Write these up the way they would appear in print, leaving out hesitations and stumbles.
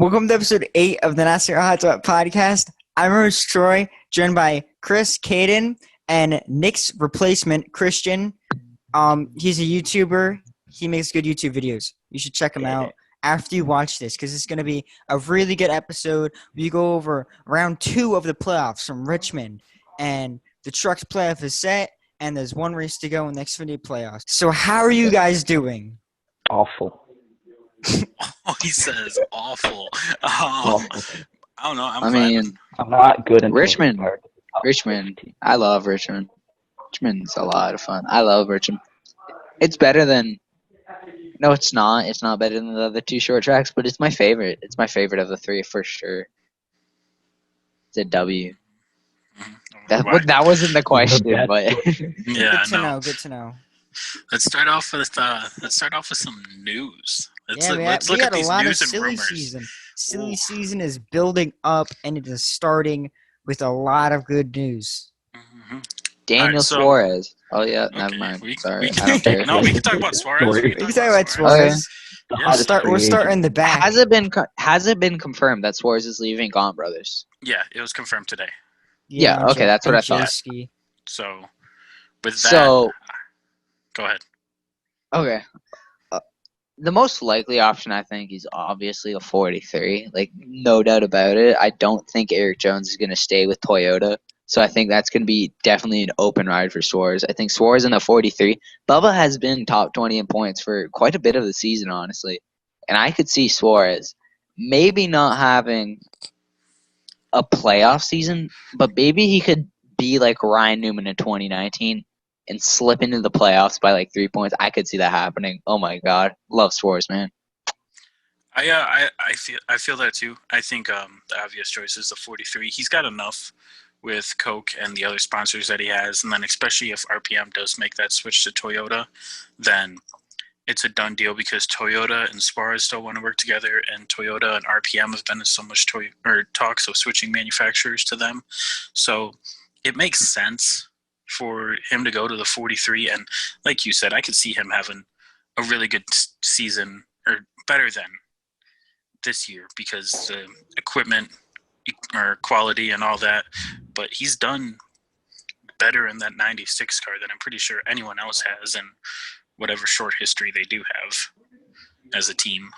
Welcome to episode 8 of the NASCAR Hot Dog Podcast. I'm your host, Troy, joined by Chris, Caden, and Nick's replacement, Christian. He's a YouTuber. He makes good YouTube videos. You should check him out after you watch this because it's going to be a really good episode. We go over round 2 of the playoffs from Richmond, and the Trucks playoff is set, and there's one race to go in the Xfinity playoffs. So how are you guys doing? Awful. Oh, he says awful. Awful. I don't know. I'm not good in Richmond. I love Richmond. Richmond's a lot of fun. I love Richmond. It's better than. No, it's not. It's not better than the other 2 short tracks, but it's my favorite. It's my favorite of the 3 for sure. It's a W. That wasn't the question, but Yeah, Good to know. Let's start off with some news. Let's we look had at a these lot news of and silly rumors. season. Silly season is building up, and it is starting with a lot of good news. Mm-hmm. Daniel Suarez. Oh yeah, never mind. Sorry, I don't care. No, we can talk about Suarez. We can talk about Suarez. Yeah. We're starting the back. Has it been confirmed that Suarez is leaving Gaunt Brothers? Yeah, it was confirmed today. Yeah, okay, that's what I thought. So, with that, go ahead. Okay. The most likely option, I think, is obviously a 43. Like, no doubt about it. I don't think Eric Jones is going to stay with Toyota. So I think that's going to be definitely an open ride for Suarez. I think Suarez in the 43. Bubba has been top 20 in points for quite a bit of the season, honestly. And I could see Suarez maybe not having a playoff season, but maybe he could be like Ryan Newman in 2019 and slip into the playoffs by like 3 points. I could see that happening. Oh my God, love Suarez, man. I feel that too. I think the obvious choice is the 43. He's got enough with Coke and the other sponsors that he has, and then especially if RPM does make that switch to Toyota, then it's a done deal because Toyota and Suarez still want to work together, and Toyota and RPM have been in so much talks of switching manufacturers to them. So it makes sense for him to go to the 43, and like you said, I could see him having a really good season, or better than this year, because the equipment or quality and all that, but he's done better in that 96 car than I'm pretty sure anyone else has in whatever short history they do have as a team.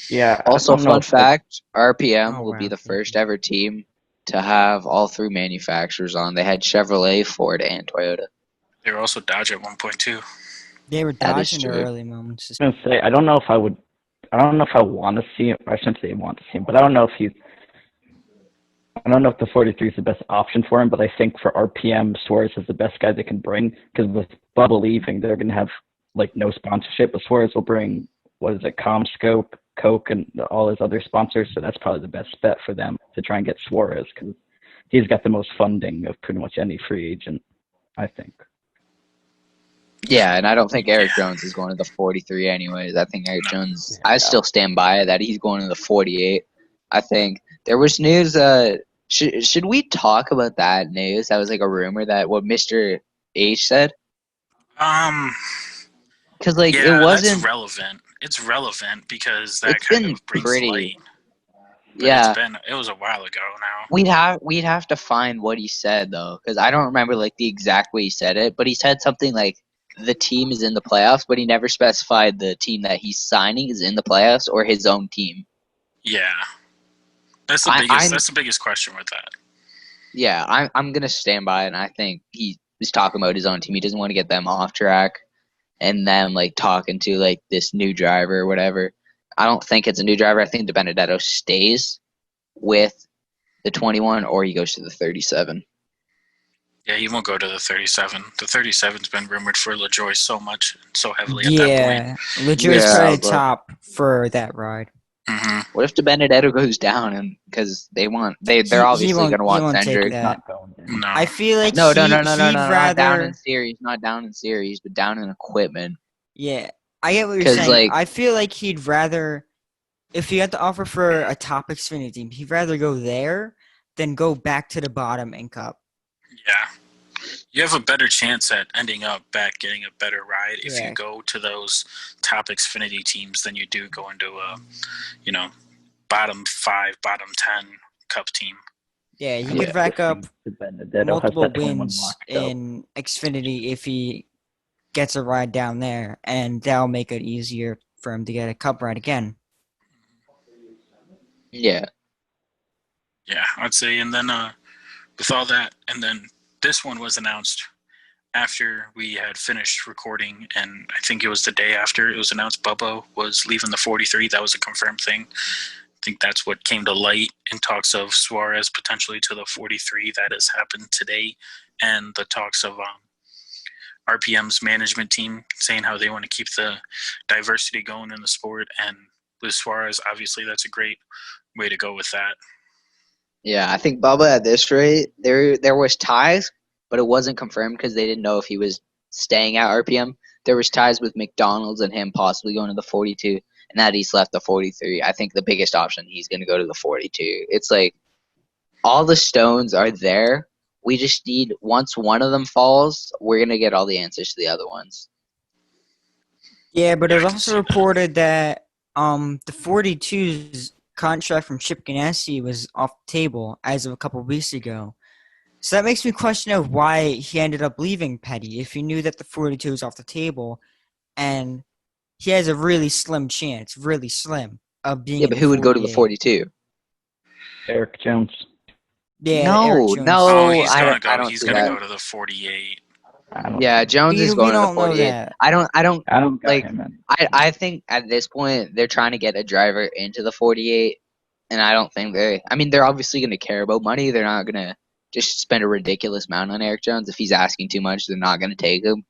Yeah. Also, fun fact, RPM will be the first ever team to have all 3 manufacturers on. They had Chevrolet, Ford, and Toyota. They were also Dodge at one point too. They were Dodge in their early moments. I was going to say, I don't know if I want to see him. I shouldn't say I want to see him, but I don't know if the 43 is the best option for him, but I think for RPM, Suarez is the best guy they can bring, because with Bubba leaving, they're going to have like no sponsorship, but Suarez will bring, CommScope, Coke, and all his other sponsors, so that's probably the best bet for them to try and get Suarez, because he's got the most funding of pretty much any free agent, I think. Yeah, and I don't think Eric Jones is going to the 43 anyways. I think Eric Jones, I still stand by that he's going to the 48. I think there was news, should we talk about that news? That was like a rumor that what Mr. H said? Because it wasn't... that's relevant. It's relevant because that it's kind been of brings pretty... light. But yeah. It was a while ago now. We'd have to find what he said, though, because I don't remember like the exact way he said it, but he said something like, the team is in the playoffs, but he never specified the team that he's signing is in the playoffs or his own team. Yeah. That's the biggest question with that. Yeah, I'm going to stand by it, and I think he was talking about his own team. He doesn't want to get them off track and them, like, talking to, like, this new driver or whatever. I don't think it's a new driver. I think De Benedetto stays with the 21 or he goes to the 37. Yeah, he won't go to the 37. The 37's been rumored for LaJoy so heavily at that point. Yeah, LaJoy's probably top for that ride. Mm-hmm. What if De Benedetto goes down and because they're obviously going to want Cendric? No. I feel like no, he'd rather not down in series, but down in equipment. Yeah, I get what you're saying. Like, I feel like he'd rather, if he had to offer for a top Xfinity team, he'd rather go there than go back to the bottom in Cup. Yeah. You have a better chance at ending up back getting a better ride if you go to those top Xfinity teams than you do go into bottom 5, bottom 10 Cup team. Yeah, he Yeah, could rack I up think Benedetto has multiple that 21 wins locked up. in Xfinity if he gets a ride down there, and that'll make it easier for him to get a Cup ride again. Yeah. Yeah, I'd say. And then with all that, and then this one was announced after we had finished recording, and I think it was the day after it was announced Bubba was leaving the 43. That was a confirmed thing. I think that's what came to light in talks of Suarez potentially to the 43. That has happened today, and the talks of RPM's management team saying how they want to keep the diversity going in the sport. And with Suarez, obviously, that's a great way to go with that. Yeah, I think Bubba at this rate, there was ties, but it wasn't confirmed because they didn't know if he was staying at RPM. There was ties with McDonald's and him possibly going to the 42, and that he's left the 43. I think the biggest option, he's going to go to the 42. It's like all the stones are there. We just need, once one of them falls, we're going to get all the answers to the other ones. Yeah, but Yeah, it was I can also see that. reported that the 42's contract from Chip Ganassi was off the table as of a couple of weeks ago. So that makes me question of why he ended up leaving Petty if he knew that the 42 is off the table and he has a really slim chance, really slim, of being Yeah, in but the who would go to the 48. 42? Eric Jones. Yeah, Eric No, Jones. Oh, no, he's gonna I go. don't He's see gonna that. go to the 48. I don't. Yeah, Jones is We going to the don't know 48. that. I don't I don't got like. him in. I think at this point they're trying to get a driver into the 48, and I don't think they. I mean, they're obviously going to care about money. They're not going to just spend a ridiculous amount on Eric Jones. If he's asking too much, they're not going to take him.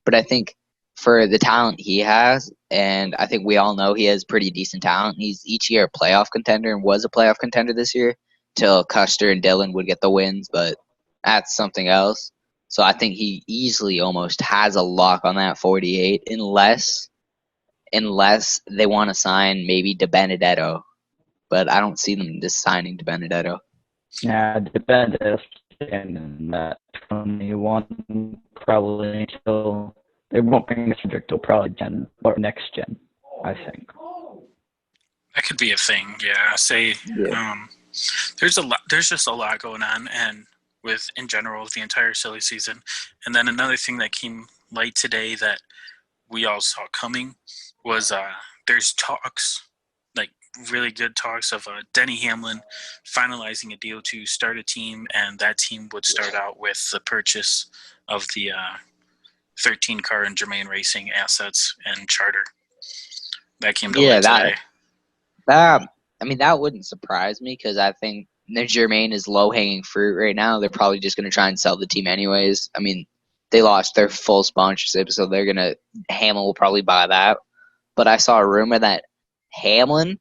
But I think for the talent he has, and I think we all know he has pretty decent talent. He's each year a playoff contender and was a playoff contender this year till Custer and Dillon would get the wins, but that's something else. So I think he easily almost has a lock on that 48 unless they want to sign maybe DiBenedetto. But I don't see them just signing DiBenedetto. Yeah, Benedetto's in that 21 probably until they won't bring Cedric till probably gen or next gen, I think. That could be a thing. Yeah. Say, there's a lot. There's just a lot going on, and with in general the entire silly season. And then another thing that came light today that we all saw coming was there's talks, like really good talks of Denny Hamlin finalizing a deal to start a team, and that team would start out with the purchase of the 13 car and Germain Racing assets and charter. That came to light today. That wouldn't surprise me because I think Germain is low hanging fruit right now. They're probably just going to try and sell the team anyways. I mean, they lost their full sponsorship, so Hamlin will probably buy that. But I saw a rumor that Hamlin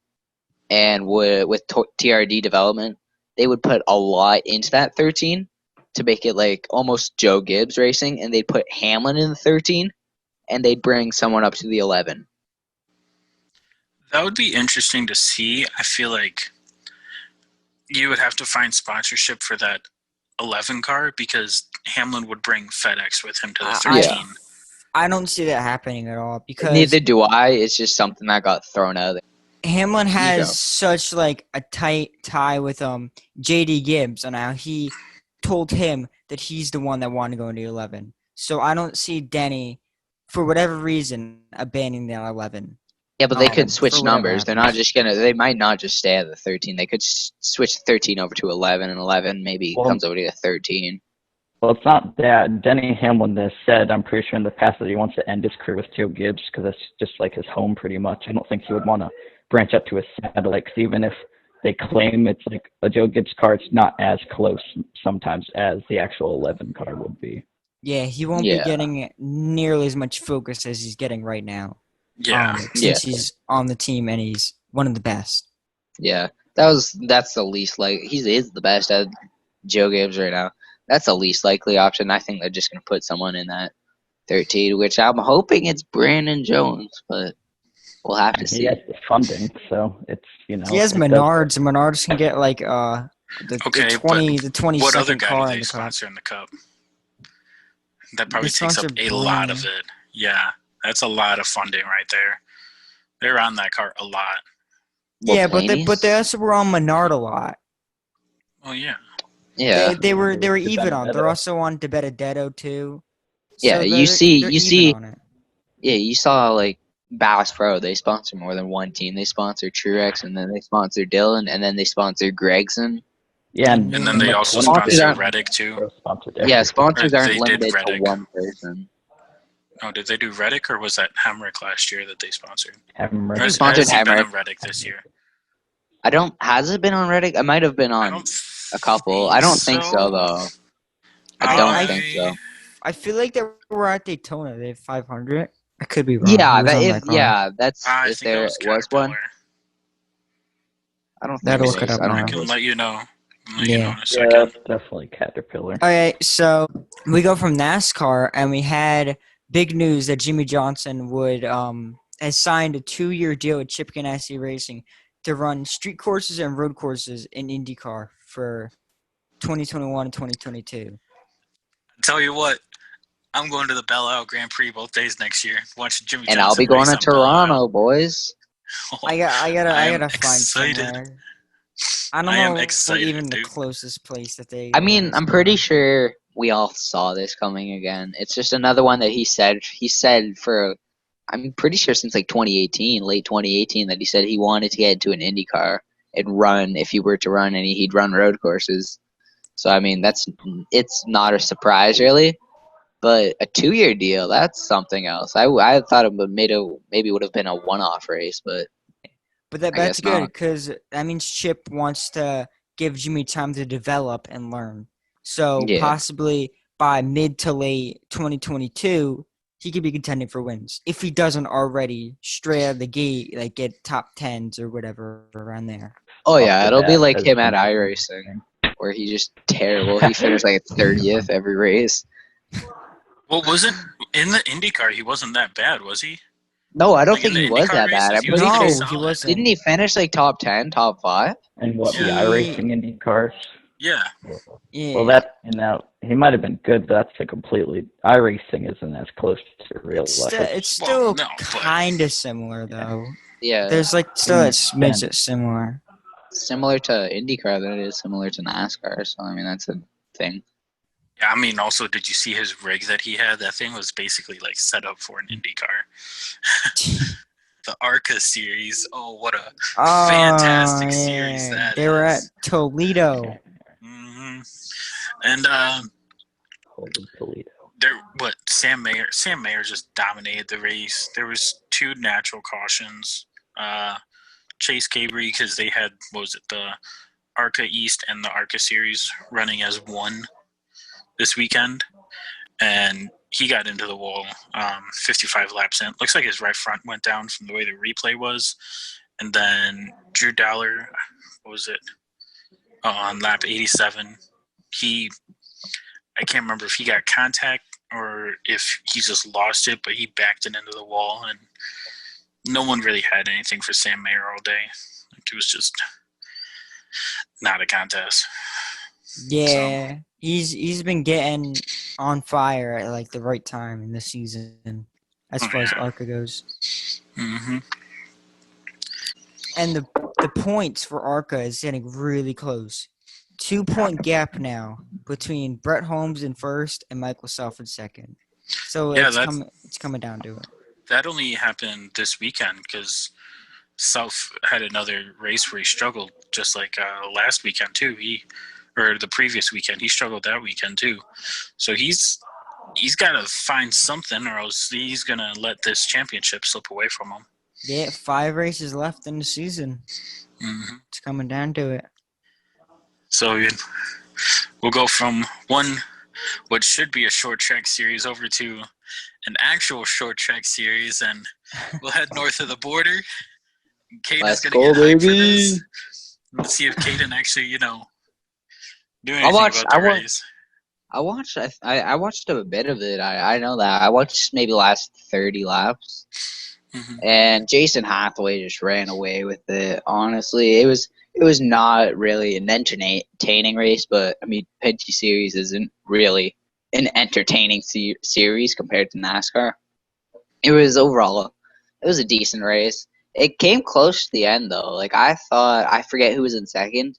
and with TRD development, they would put a lot into that 13 to make it like almost Joe Gibbs racing, and they'd put Hamlin in the 13, and they'd bring someone up to the 11. That would be interesting to see. I feel like you would have to find sponsorship for that 11 car because Hamlin would bring FedEx with him to the 13. I don't see that happening at all because Neither do I. It's just something that got thrown out there. Hamlin has such like a tight tie with JD Gibbs, and how he told him that he's the one that wanted to go into 11. So I don't see Denny, for whatever reason, abandoning that 11. Yeah, but they could switch numbers. happens. They're not just gonna. They might not just stay at the 13. They could switch 13 over to 11, and 11 maybe comes over to 13. Well, it's not that. Denny Hamlin has said, I'm pretty sure in the past, that he wants to end his career with Joe Gibbs because that's just like his home pretty much. I don't think he would want to branch out to a satellite 'cause even if they claim it's like a Joe Gibbs car, it's not as close sometimes as the actual 11 car would be. Yeah, he won't be getting nearly as much focus as he's getting right now. Yeah. Since he's on the team and he's one of the best. Yeah, that's the least he is the best at Joe Gibbs right now. That's the least likely option. I think they're just gonna put someone in that 13, which I'm hoping it's Brandon Jones, but we'll have to see. He has the funding, so it's He has Menards, and Menards can get like the 20 what other second guy car do in they the sponsor in the Cup? That probably They takes up sponsor a lot of it. Yeah, that's a lot of funding right there. They're on that car a lot. Yeah, but Blaney's? they also were on Menard a lot. Oh yeah. Yeah, They were even on. They're DiBenedetto. also on DiBenedetto too. yeah. So You they're even see. on it. Yeah, you saw like Bass Pro. They sponsor more than one team. They sponsor Truex, and then they sponsor Dylan, and then they sponsor Gregson. Yeah, I and, knew And then that. they like also 20 Sponsors sponsor aren't. Reddick too. sponsored Yeah, everything. sponsors Or aren't they did limited to Reddick. one person. Oh, did they do Reddick or was that Hemrick last year that they sponsored? Hemrick. Or has, Sponsored has he been Hemrick. on Reddick this year? I don't. Has it been on Reddit? I might have been I on don't a couple. I think don't think so so. though. I don't I think so. I feel like they were at Daytona. They had 500. I could be wrong. Yeah, Who was that on if that car? yeah, that's I if think that there was was one. Caterpillar. I don't That'll think look it it is. up I don't I now. think it can was. let you know. Yeah. In a Yeah, second. that's definitely Caterpillar. Okay, so we go from NASCAR, and we had big news that Jimmy Johnson would has signed a 2-year deal with Chip Ganassi Racing to run street courses and road courses in IndyCar for 2021 and 2022. Tell you what, I'm going to the Belle Isle Grand Prix both days next year. Watch Jimmy And Johnson I'll be going race to on Belle Isle. Toronto, boys. I I am gotta find excited. somewhere. I don't I am know excited, even the dude. closest place that they. I mean, I'm pretty sure we all saw this coming again. It's just another one that he said for I'm pretty sure since like 2018, late 2018, that he said he wanted to get into an Indy car and run if he were to run any, he'd run road courses. So I mean, it's not a surprise really, but a 2-year deal, that's something else. I thought it maybe would have been a one-off race, but But I that's guess good not. because that means Chip wants to give Jimmy time to develop and learn. So Yeah. possibly by mid to late 2022, he could be contending for wins if he doesn't already straight out of the gate like get top tens or whatever around there. Oh Off yeah, the it'll be bat like has him at been iRacing, where he's just terrible. He finished like 30th every race. Well, wasn't in the IndyCar? He wasn't that bad, was he? No, I don't Like in think the he was IndyCar that bad. I races, he was believe pretty No, his, he solid. wasn't. didn't he finish like top 10, top 5? And what the He- iRacing Indy cars? Yeah. Yeah. Well, he might have been good, but that's a completely iRacing isn't as close to real life. It's Well, still no, but- kind of similar though. Yeah, There's like still a smidge that's similar. similar to IndyCar than it is similar to NASCAR. So I mean, that's a thing. Yeah, I mean, also, did you see his rig that he had? That thing was basically like set up for an IndyCar. The ARCA series. Oh, what a fantastic series that They were at is. Toledo. hmm And Holy Toledo. Sam Mayer just dominated the race. There was 2 natural cautions. Chase Cabry, because they had, what was it, the ARCA East and the ARCA series running as one this weekend, and he got into the wall 55 laps in. Looks like his right front went down from the way the replay was. And then Drew Dollar, what was it, on lap 87, I can't remember if he got contact or if he just lost it, but he backed it into the wall, and no one really had anything for Sam Mayer all day. Like, it was just not a contest. Yeah, he's been getting on fire at like the right time in the season, as far as ARCA goes. Mm-hmm. And the points for ARCA is getting really close. 2-point gap now between Brett Holmes in first and Michael Self in second. So Yeah, it's coming down to it. That only happened this weekend because Self had another race where he struggled, just like last weekend too. Or the previous weekend, he struggled that weekend too. So he's got to find something, or else he's gonna let this championship slip away from him. Yeah, 5 races left in the season. Mm-hmm. It's coming down to it. So we'll go from what should be a short track series over to an actual short track series, and we'll head north of the border. Caden's gonna get hyped for this. Let's see if Caden actually, do anything about the race. I watched a bit of it. I know that. I watched maybe the last 30 laps. Mm-hmm. And Jason Hathaway just ran away with it. Honestly, it was not really an entertaining race, but I mean, Penske Series isn't really an entertaining series compared to NASCAR. It was overall, it was a decent race. It came close to the end though. Like I forget who was in second.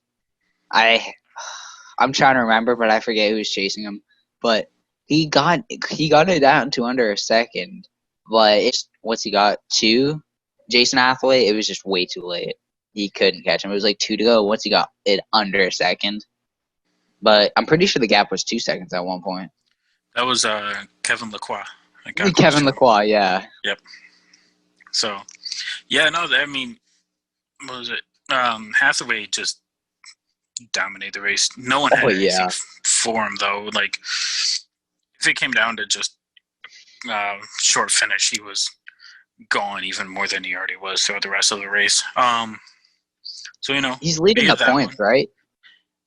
I'm trying to remember, but I forget who was chasing him. But he got it down to under a second. But it's once he got two, Jason Hathaway, it was just way too late. He couldn't catch him. It was like 2 to go. Once he got it under a second, but I'm pretty sure the gap was 2 seconds at one point. That was Kevin Lacroix. Kevin Lacroix, yeah. Yep. So, yeah, no, I mean, what was it? Hathaway just dominated the race. No one had anything for him, though. Like, if it came down to just short finish, he was gone even more than he already was throughout the rest of the race. So, you know. He's leading the points, right?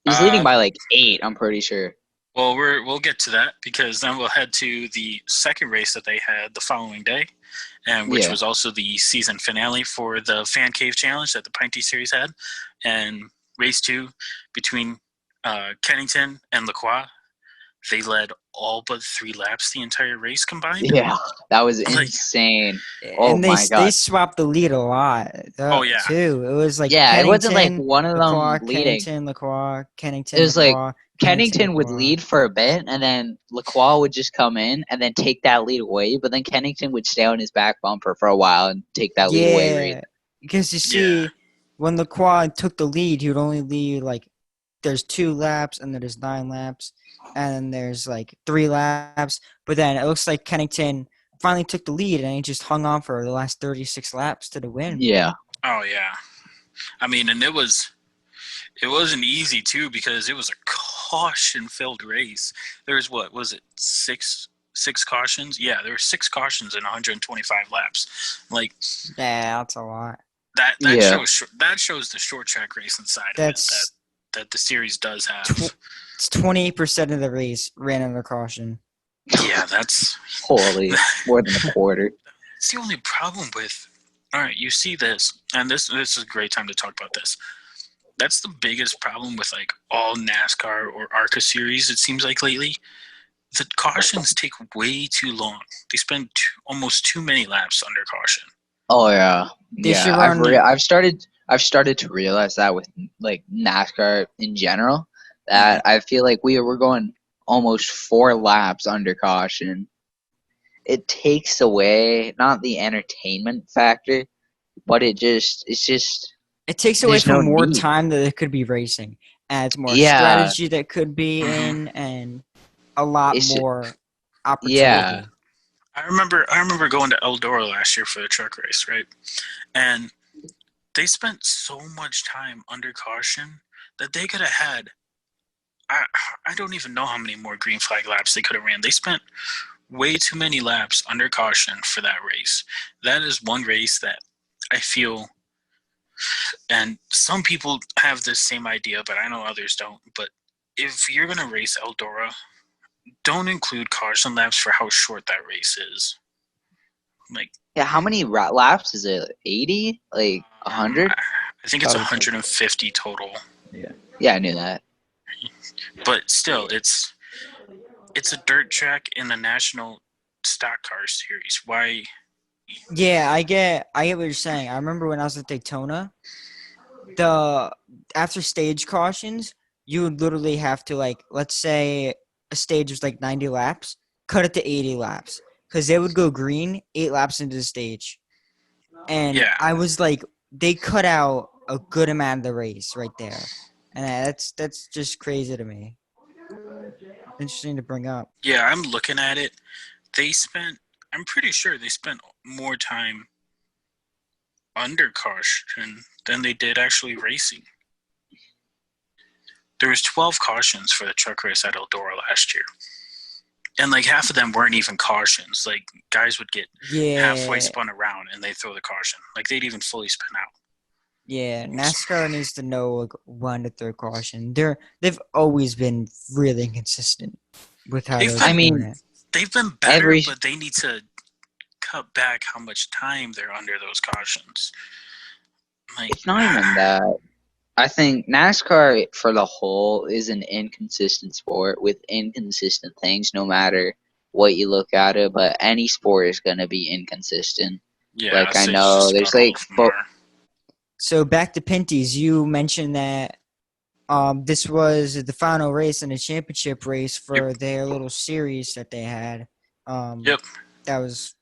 He's leading by like 8, I'm pretty sure. Well, we'll get to that because then we'll head to the second race that they had the following day, and which was also the season finale for the Fan Cave Challenge that the Pinty Series had. And race 2 between Kennington and Lacroix, they led all but 3 laps the entire race combined. Yeah, that was insane. And they swapped the lead a lot. Too. It was like it wasn't like one of Lacroix, them leading. Kennington. It was Lacroix, like Kennington would lead for a bit, and then Lacroix would just come in and then take that lead away. But then Kennington would stay on his back bumper for a while and take that lead away. Right? Because you see, when Lacroix took the lead, he would only lead like there's 2 laps, and then there's 9 laps, and then there's like 3 laps. But then it looks like Kennington finally took the lead, and he just hung on for the last 36 laps to the win. Yeah. Oh yeah. I mean, and it wasn't easy too because it was a caution-filled race. There's what was it? Six cautions? Yeah, there were 6 cautions in 125 laps. Like, yeah, that's a lot. That shows the short track racing side of it that the series does have. It's 28% of the race ran under caution. Yeah, that's holy, more than a quarter. It's the only problem with. All right, you see this, and this is a great time to talk about this. That's the biggest problem with like all NASCAR or ARCA series. It seems like lately, the cautions take way too long. They spend almost too many laps under caution. Oh yeah, I've started to realize that with like NASCAR in general, that I feel like we're going almost 4 laps under caution. It takes away not the entertainment factor, but it takes away from more time that it could be racing. Adds more strategy that could be in, and a lot more opportunity. Yeah. I remember going to Eldora last year for the truck race, right? And they spent so much time under caution that they could have had I don't even know how many more green flag laps they could have ran. They spent way too many laps under caution for that race. That is one race that I feel, and some people have this same idea, but I know others don't. But if you're going to race Eldora, don't include caution laps for how short that race is. Like, yeah, how many laps is it? 80? Like 100? I think it's 150 total. Yeah, I knew that. But still, it's a dirt track in the National Stock Car Series. Why? Yeah, I get what you're saying. I remember when I was at Daytona, after stage cautions, you would literally have to, like, let's say a stage was like 90 laps, cut it to 80 laps, because they would go green 8 laps into the stage, and I was like, they cut out a good amount of the race right there. And that's just crazy to me. Interesting to bring up. Yeah, I'm looking at it. I'm pretty sure they spent more time under caution than they did actually racing. There was 12 cautions for the truck race at Eldora last year. And like half of them weren't even cautions. Like guys would get halfway spun around and they'd throw the caution. Like they'd even fully spin out. Yeah, NASCAR needs to know when to throw caution. They've always been really inconsistent with how they've been better, but they need to cut back how much time they're under those cautions. Like, it's not even that. I think NASCAR for the whole is an inconsistent sport with inconsistent things, no matter what you look at it. But any sport is going to be inconsistent. Yeah, Like, I'd I say know just there's about all like of them are. So back to Pinty's, you mentioned that this was the final race in the championship race for their little series that they had. Yep. That was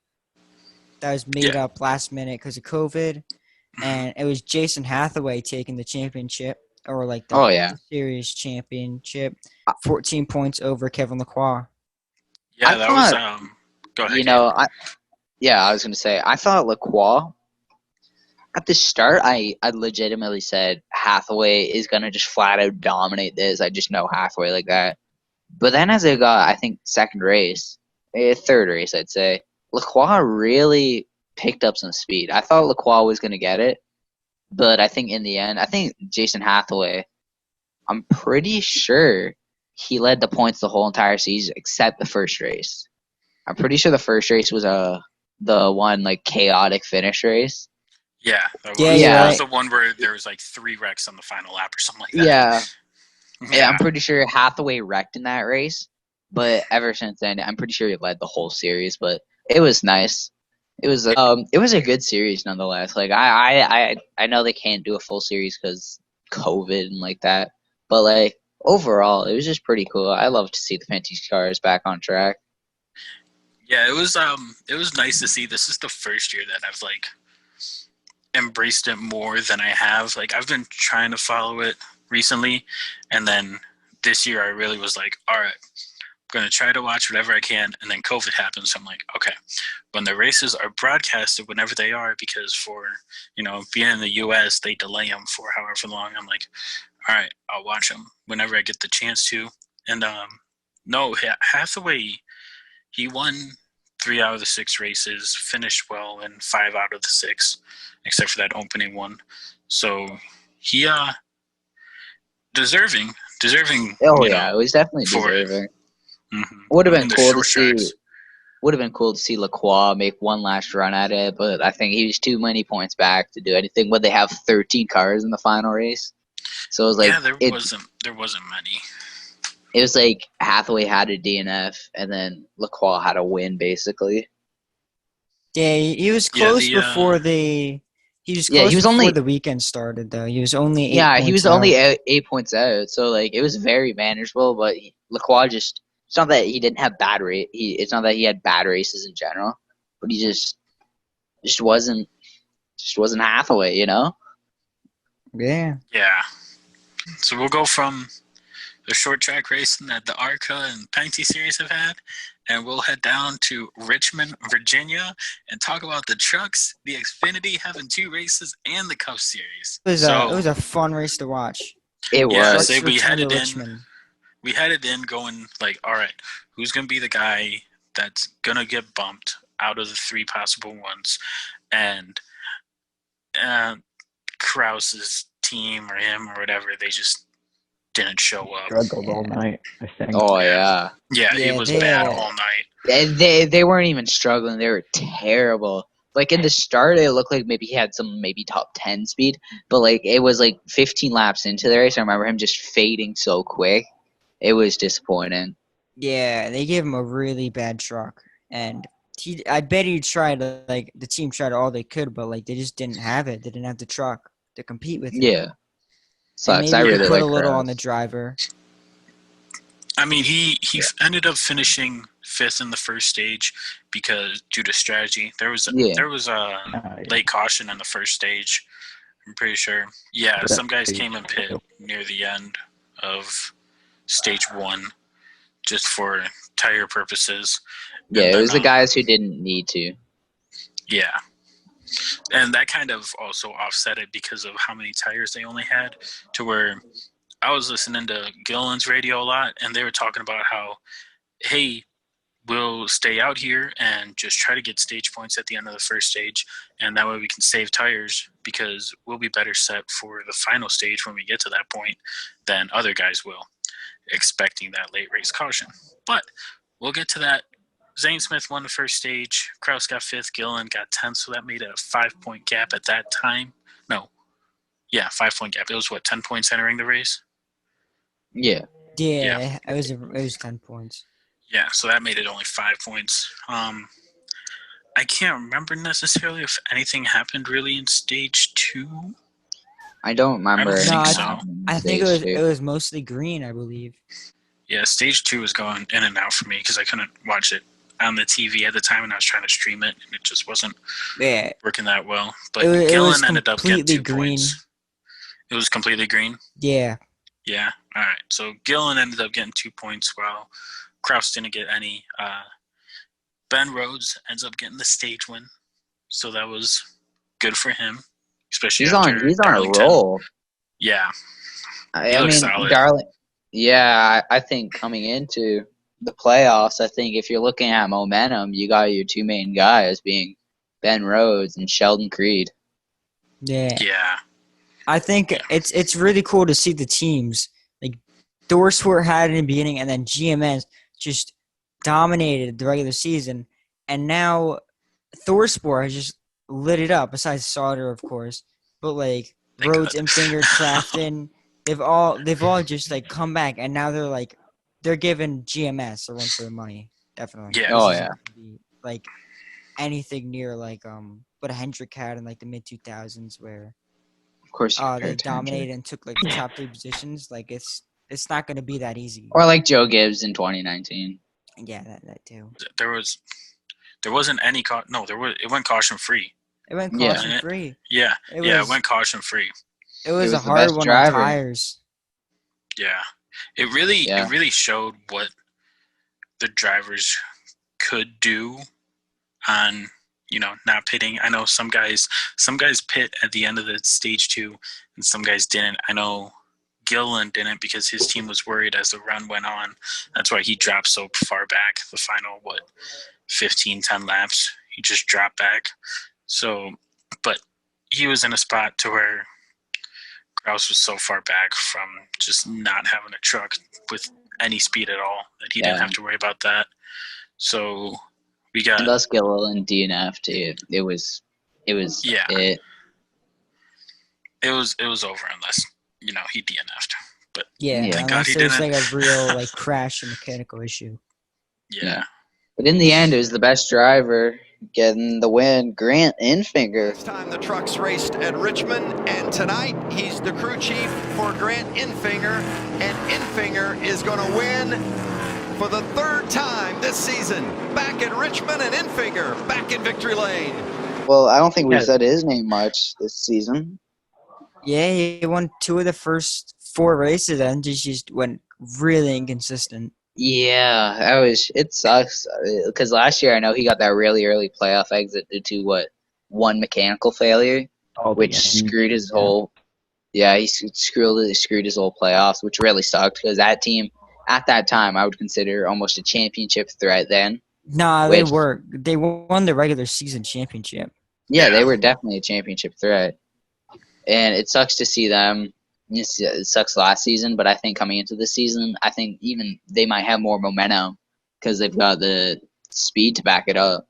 made Yeah. up last minute because of COVID, Mhm. and it was Jason Hathaway taking the championship, or like Oh the yeah, series championship, I, 14 points over Kevin Lacroix. Yeah, I that was thought go ahead, you Kate. know I was gonna say I thought Lacroix at the start. I legitimately said Hathaway is gonna just flat out dominate this. I just know Hathaway like that. But then as it got, I think third race, I'd say Lacroix really picked up some speed. I thought Lacroix was gonna get it, but I think in the end, I think Jason Hathaway. I'm pretty sure he led the points the whole entire season except the first race. I'm pretty sure the first race was the one like chaotic finish race. Yeah, Yeah, you're that was Yeah, right. the one where there was like 3 wrecks on the final lap or something like that. yeah, yeah. Yeah, I'm pretty sure Hathaway wrecked in that race, but ever since then, I'm pretty sure he led the whole series. But it was nice. It was a good series nonetheless. Like I know they can't do a full series because COVID and like that, but like overall, it was just pretty cool. I love to see the Penty's cars back on track. yeah. It was nice to see. This is the first year that I've like embraced it more than I have. Like I've been trying to follow it recently, and then this year I really was like, all right, I'm gonna try to watch whatever I can. And then COVID happens. So I'm like, okay, when the races are broadcasted, whenever they are, because for being in the U.S. they delay them for however long. I'm like, all right, I'll watch them whenever I get the chance to. And no, Hathaway, he won 3 out of the 6 races, finished well in 5 out of the 6, except for that opening one. So he deserving, Oh yeah, it was definitely for it. deserving. Mm-hmm. Would have been In the cool to short see. tracks. Would have been cool to see Lacroix make one last run at it, but I think he was too many points back to do anything. Would they have 13 cars in the final race? So it was like Yeah, there wasn't many. it was like Hathaway had a DNF and then Lacroix had a win basically. Yeah, he was Yeah, close before the Yeah, he was only weekend started though. He was only eight yeah he points was only out. 8 points out, so like it was very manageable. But Lacroix just it's not that he didn't have bad race. It's not that he had bad races in general, but he just wasn't Hathaway, you know. Yeah. Yeah. So we'll go from the short track racing that the ARCA and Panty series have had, and we'll head down to Richmond, Virginia, and talk about the trucks, the Xfinity having 2 races, and the Cup Series. It was a fun race to watch. It yeah, was. say Trucks we return had to it in. Richmond. We had it in going like, all right, who's gonna be the guy that's gonna get bumped out of the 3 possible ones, and Krause's team or him or whatever, they just didn't show up. Struggled all night, I think. Oh yeah. Yeah, he Yeah, was they bad had all night. They weren't even struggling. They were terrible. Like in the start, it looked like maybe he had some maybe top 10 speed, but like it was like 15 laps into the race. I remember him just fading so quick. It was disappointing. Yeah, they gave him a really bad truck, and I bet he tried like the team tried all they could, but like they just didn't have it. They didn't have the truck to compete with it, Yeah, and sucks. I maybe they really put a like little on Kraus. the driver. I mean, he ended up finishing 5th in the first stage because due to strategy. There was Yeah, a Yeah. late caution on the first stage. I'm pretty sure. Yeah, But some guys that's came in pit near the end of stage 1 just for tire purposes, yeah. and It then was the guys who didn't need to. yeah, and that kind of also offset it because of how many tires they only had, to where I was listening to Gillen's radio a lot, and they were talking about how, hey, we'll stay out here and just try to get stage points at the end of the first stage, and that way we can save tires because we'll be better set for the final stage when we get to that point than other guys will, expecting that late race caution. But we'll get to that. Zane Smith won the first stage. Kraus got 5th. Gillen got 10th, so that made it a 5-point gap at that time. No. Yeah, 5-point gap. It was, 10 points entering the race? Yeah, Yeah. Yeah, it was 10 points. Yeah, so that made it only 5 points. I can't remember necessarily if anything happened really in stage 2. I don't remember. I don't No, think I, so. I think it was mostly green, I believe. Yeah, stage 2 was going in and out for me because I couldn't watch it on the TV at the time, and I was trying to stream it, and it just wasn't working that well. But it was Gillen ended up getting 2 green. points. It was completely green? Yeah. Yeah, all right. So Gillen ended up getting 2 points while Kraus didn't get any. Ben Rhodes ends up getting the stage win, so that was good for him, especially he's after on Darlington. a roll. Yeah, I mean, solid. Yeah, I think coming into the playoffs, I think if you're looking at momentum, you got your 2 main guys being Ben Rhodes and Sheldon Creed. Yeah. Yeah. I think it's really cool to see the teams like Dorsport had in the beginning, and then GMS just dominated the regular season, and now Thorsport has just lit it up. Besides Sauter, of course, but like Thank Rhodes, God. Imfinger, Crafton, they've all just like come back, and now they're giving GMS a run for their money. Definitely. Yeah. Oh, This yeah. isn't gonna be, like anything near like what Hendrick had in like the mid 2000s where. Of course, They dominated and took like the top 3 positions. Like it's not going to be that easy. or like Joe Gibbs in 2019. Yeah, that too. There wasn't any no. It went caution free. It went caution free. Yeah, it went caution free. It was a hard one on tires. Yeah, it really showed what the drivers could do on. Not pitting. I know some guys pit at the end of the stage 2, and some guys didn't. I know Gillen didn't because his team was worried as the run went on. That's why he dropped so far back. The final 10 laps. He just dropped back. So, but he was in a spot to where Kraus was so far back from just not having a truck with any speed at all that he didn't have to worry about that. So. We got Thus Gillen and DNF too. It was it. It was over unless he DNF'd. But thank God he didn't. It was like a real crash and mechanical issue. Yeah. But in the end, it was the best driver getting the win, Grant Infinger. This time the trucks raced at Richmond, and tonight he's the crew chief for Grant Infinger, and Infinger is going to win for the 3rd time this season. Back at Richmond, and Infinger back in victory lane. Well, I don't think we've said his name much this season. Yeah, he won 2 of the first 4 races and just went really inconsistent. Yeah, it sucks because last year I know he got that really early playoff exit due to one mechanical failure, which screwed his whole. Yeah, he screwed his whole playoffs, which really sucked because that team at that time I would consider almost a championship threat then. Nah, they were. They won the regular season championship. Yeah, they were definitely a championship threat, and it sucks to see them. It sucks last season, but I think coming into this season, I think even they might have more momentum because they've got the speed to back it up.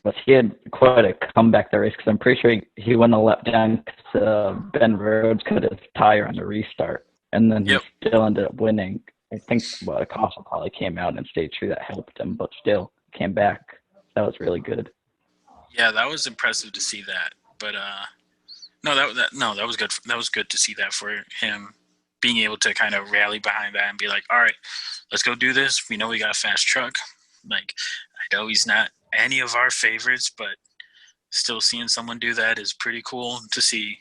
But he had quite a comeback that race because I'm pretty sure he went a lap down because Ben Rhodes cut his tire on the restart, and then he still ended up winning. I think a caution probably came out in stage 2 that helped him, but still came back. That was really good. Yeah, that was impressive to see that. But that was good. That was good to see that for him, being able to kind of rally behind that and be like, all right, let's go do this. We know we got a fast truck. Like, I know he's not any of our favorites, but still seeing someone do that is pretty cool to see,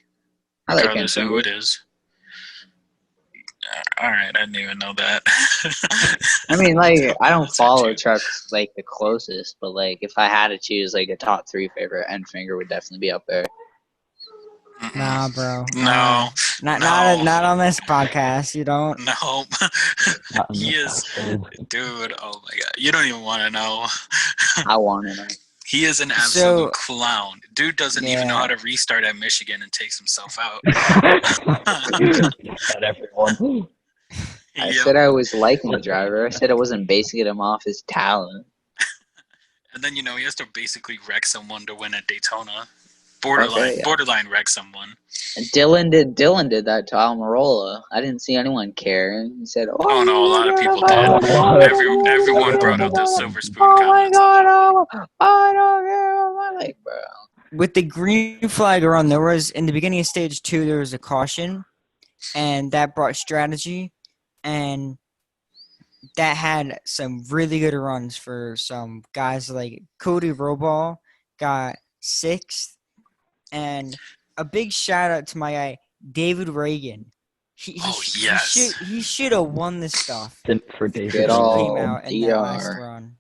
regardless of who it is. All right, I didn't even know that. I mean, I don't follow trucks the closest, but if I had to choose a top 3 favorite, Enfinger would definitely be up there. Nah, bro. No. Not on this podcast. You don't. No. He is, dude. Oh my God, you don't even want to know. I want to know. He is an absolute clown. Dude doesn't even know how to restart at Michigan and takes himself out. Not everyone. I said I was liking the driver. I said I wasn't basing him off his talent. And then, he has to basically wreck someone to win at Daytona. Borderline wreck someone. And Dylan did that to Almirola. I didn't see anyone care. He said, "Oh no, a lot of people did. Everyone brought up the silver spoon comments. Oh my God! I don't care. I like brown. With the green flag run, there was in the beginning of stage 2, there was a caution, and that brought strategy, and that had some really good runs for some guys like Cody Roball got 6th, and a big shout out to my guy David Reagan. He should have won this stuff. Simp for David. Good He old came out in that last DR. run.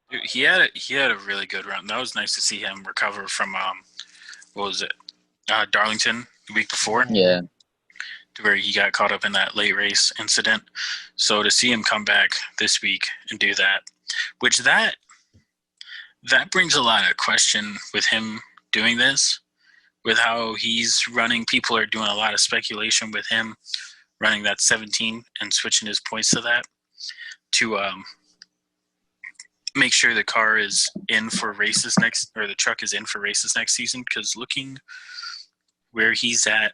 Dude, he had a really good run. That was nice to see him recover from what was it, Darlington the week before. Yeah. To where he got caught up in that late race incident. So to see him come back this week and do that, which that brings a lot of question with him doing this, with how he's running. People are doing a lot of speculation with him running that 17 and switching his points to that to make sure the car is in for races next, or the truck is in for races next season. Because looking where he's at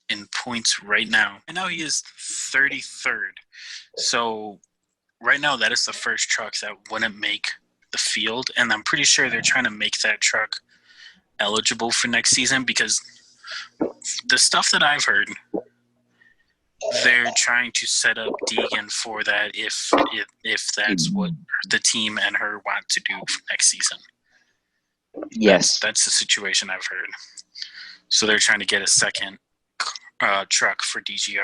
in points right now, and now he is 33rd. So right now that is the first truck that wouldn't make the field, and I'm pretty sure they're trying to make that truck eligible for next season, because the stuff that I've heard, they're trying to set up Deegan for that if that's what the team and her want to do for next season. Yes. That's the situation I've heard. So they're trying to get a second truck for DGR.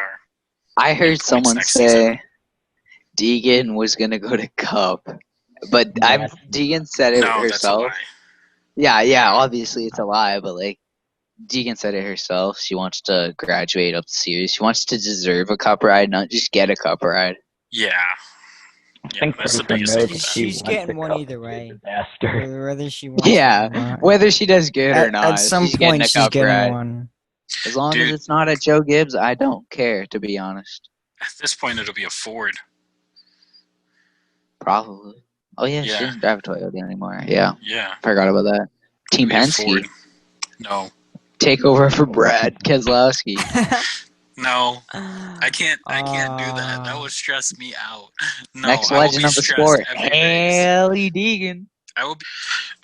I heard points someone next say season. Deegan was gonna go to Cup, but Deegan said it No, that's a herself. lie. Yeah, obviously it's a lie, but like Deegan said it herself. She wants to graduate up the series. She wants to deserve a Cup ride, not just get a Cup ride. Yeah. I Yeah, think that's the Racin biggest knows thing. that She's wants getting to one go either through way. Disaster. Whether she wants it or Yeah, not. whether she does good or not, At some she's getting point, a she's Cup getting ride. one. As long as Dude. it's not at Joe Gibbs, I don't care, to be honest. At this point, it'll be a Ford. Probably. Oh yeah, she Yeah. doesn't drive a Toyota anymore. Yeah, Yeah. forgot about that. Team It'll be a Penske Ford. No. take over for Brad Keselowski. No. I can't do that. That would stress me out. No, Next I will legend be of the stressed sport, every race. Haley Deegan. I will be.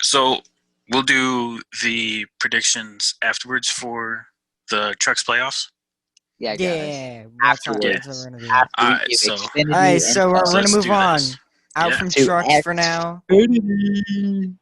So we'll do the predictions afterwards for the Trucks playoffs. Yeah, guys. Yeah, that's what Afterwards. we're gonna do. After we Alright, give so- Xfinity Alright, and so we're So gonna let's move do on. this. Out Yeah. from To trucks for now. Xfinity.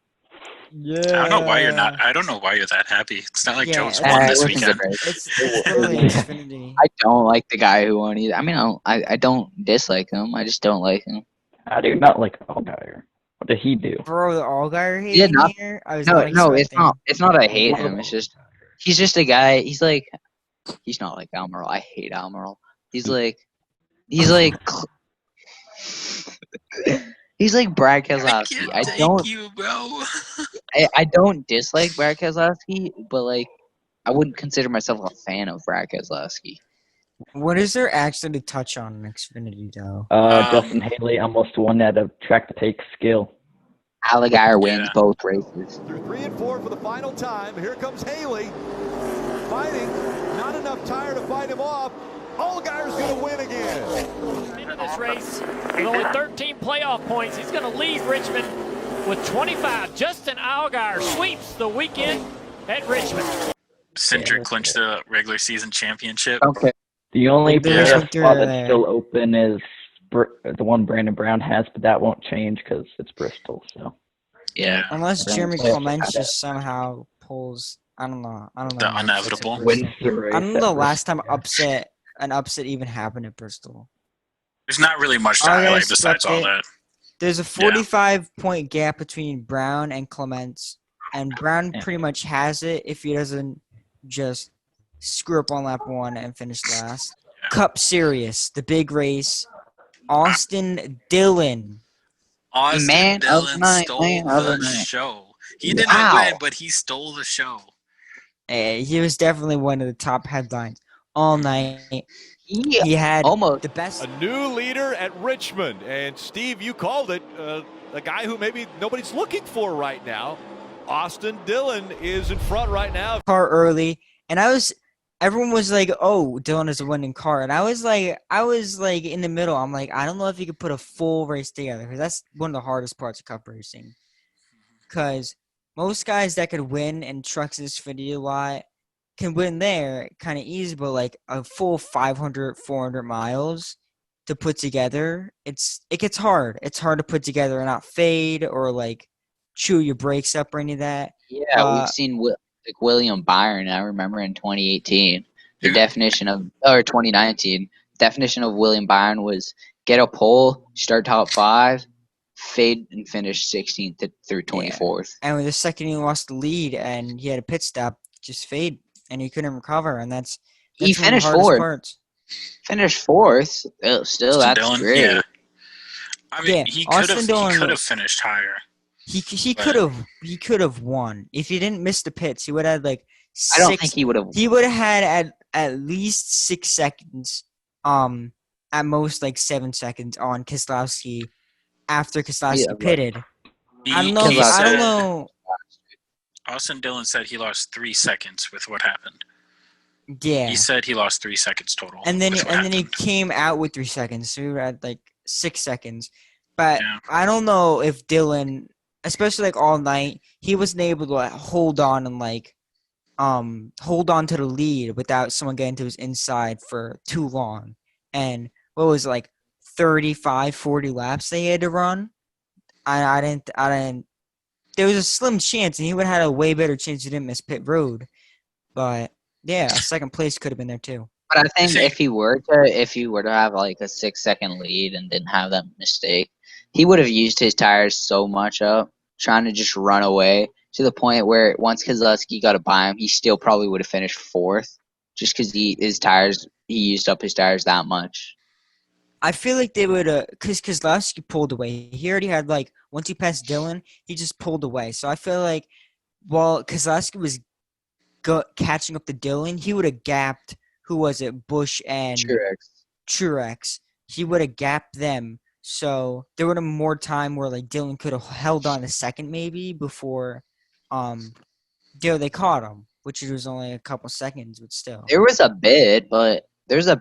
Yeah. I don't know why you're not. I don't know why you're that happy. It's not like Yeah, Joe's it's- won it this wasn't weekend. good race. It's literally Xfinity. I don't like the guy who won either. I mean, I don't dislike him. I just don't like him. I do not like Allgaier. What did he do? Bro, the Allgaier hate Yeah, in not- here. I was No, not it's not. expecting. It's not. I hate him. It's just he's just a guy. He's not like Almiral. I hate Almiral. He's like he's like Brad I Keselowski. can't I take don't you, bro. I don't dislike Brad Keselowski, but like I wouldn't consider myself a fan of Brad Keselowski. What is there actually to touch on in Xfinity though? Justin Haley almost won at a track to take skill. Allgaier wins Yeah. both races. Through 3 and 4 for the final time. Here comes Haley. Fighting. Not enough tire to fight him off. Allgaier's going to win again. Into this race with only 13 playoff points. He's going to lead Richmond with 25. Justin Allgaier sweeps the weekend at Richmond. Centric clinched the regular season championship. Okay. The only There's playoff Victor spot there. that's still open is the one Brandon Brown has, but that won't change because it's Bristol. So Yeah. Unless Brandon Jeremy Brown Clements has just somehow pulls. I don't know. The much inevitable. into wins Bristol. the race. I don't know at the last Bristol. time an upset even happened at Bristol. There's not really much to Alright, highlight guys, besides all update. that. There's a 45-point gap between Brown and Clements, and Brown Yeah. pretty much has it if he doesn't just screw up on lap 1 and finish last. Yeah. Cup Series, the big race. Austin Dillon. Austin Man of the Dillon night, stole man of the the night. show. He didn't Wow. win, but he stole the show. He was definitely one of the top headlines all night. Yeah. He had Almost. the best. A new leader at Richmond. And Steve, you called it a guy who maybe nobody's looking for right now. Austin Dillon is in front right now. Car early, and everyone was like, "Oh, Dillon is a winning car," and I was like in the middle. I'm like, I don't know if you could put a full race together because that's one of the hardest parts of Cup racing. Because most guys that could win in trucks this video lot can win there kind of easy, but like a full 500, 400 miles to put together, it gets hard. It's hard to put together and not fade or like chew your brakes up or any of that. Yeah, we've seen like William Byron. I remember in 2018, the definition of or 2019 definition of William Byron was get a pole, start top 5, fade and finish 16th through 24th. And with the second he lost the lead and he had a pit stop, just fade and he couldn't recover, and that's He one of the finished hardest fourth. parts. Finished 4th. Still, that's Dillon, great. yeah. I mean, Yeah, he Austin Dillon could have finished higher. He could have won if he didn't miss the pits. He would have had like 6. I don't think he would have. He would have had at least 6 seconds. At most like 7 seconds on Keselowski after Keselowski pitted. I don't know. Austin Dillon said he lost 3 seconds with what happened. Yeah. He said he lost 3 seconds total. And then he came out with 3 seconds, so he had like 6 seconds. But I don't know if Dillon, especially like all night, he wasn't able to like, hold on and like hold on to the lead without someone getting to his inside for too long. And what was it, like 35, 40 laps they had to run? I didn't. There was a slim chance, and he would have had a way better chance he didn't miss pit road. But yeah, a second place could have been there too. But I think if he were to have like a 6-second lead and didn't have that mistake, he would have used his tires so much up, trying to just run away to the point where once Keselowski got by him, he still probably would have finished 4th, just because he used up his tires that much. I feel like they would because Keselowski pulled away. He already had like once he passed Dillon, he just pulled away. So I feel like while Keselowski was catching up to Dillon, he would have gapped. Who was it? Busch and Truex. He would have gapped them. So there would have been more time where like Dillon could have held on a second maybe before they caught him, which was only a couple seconds, but still. There was a bit, but there's a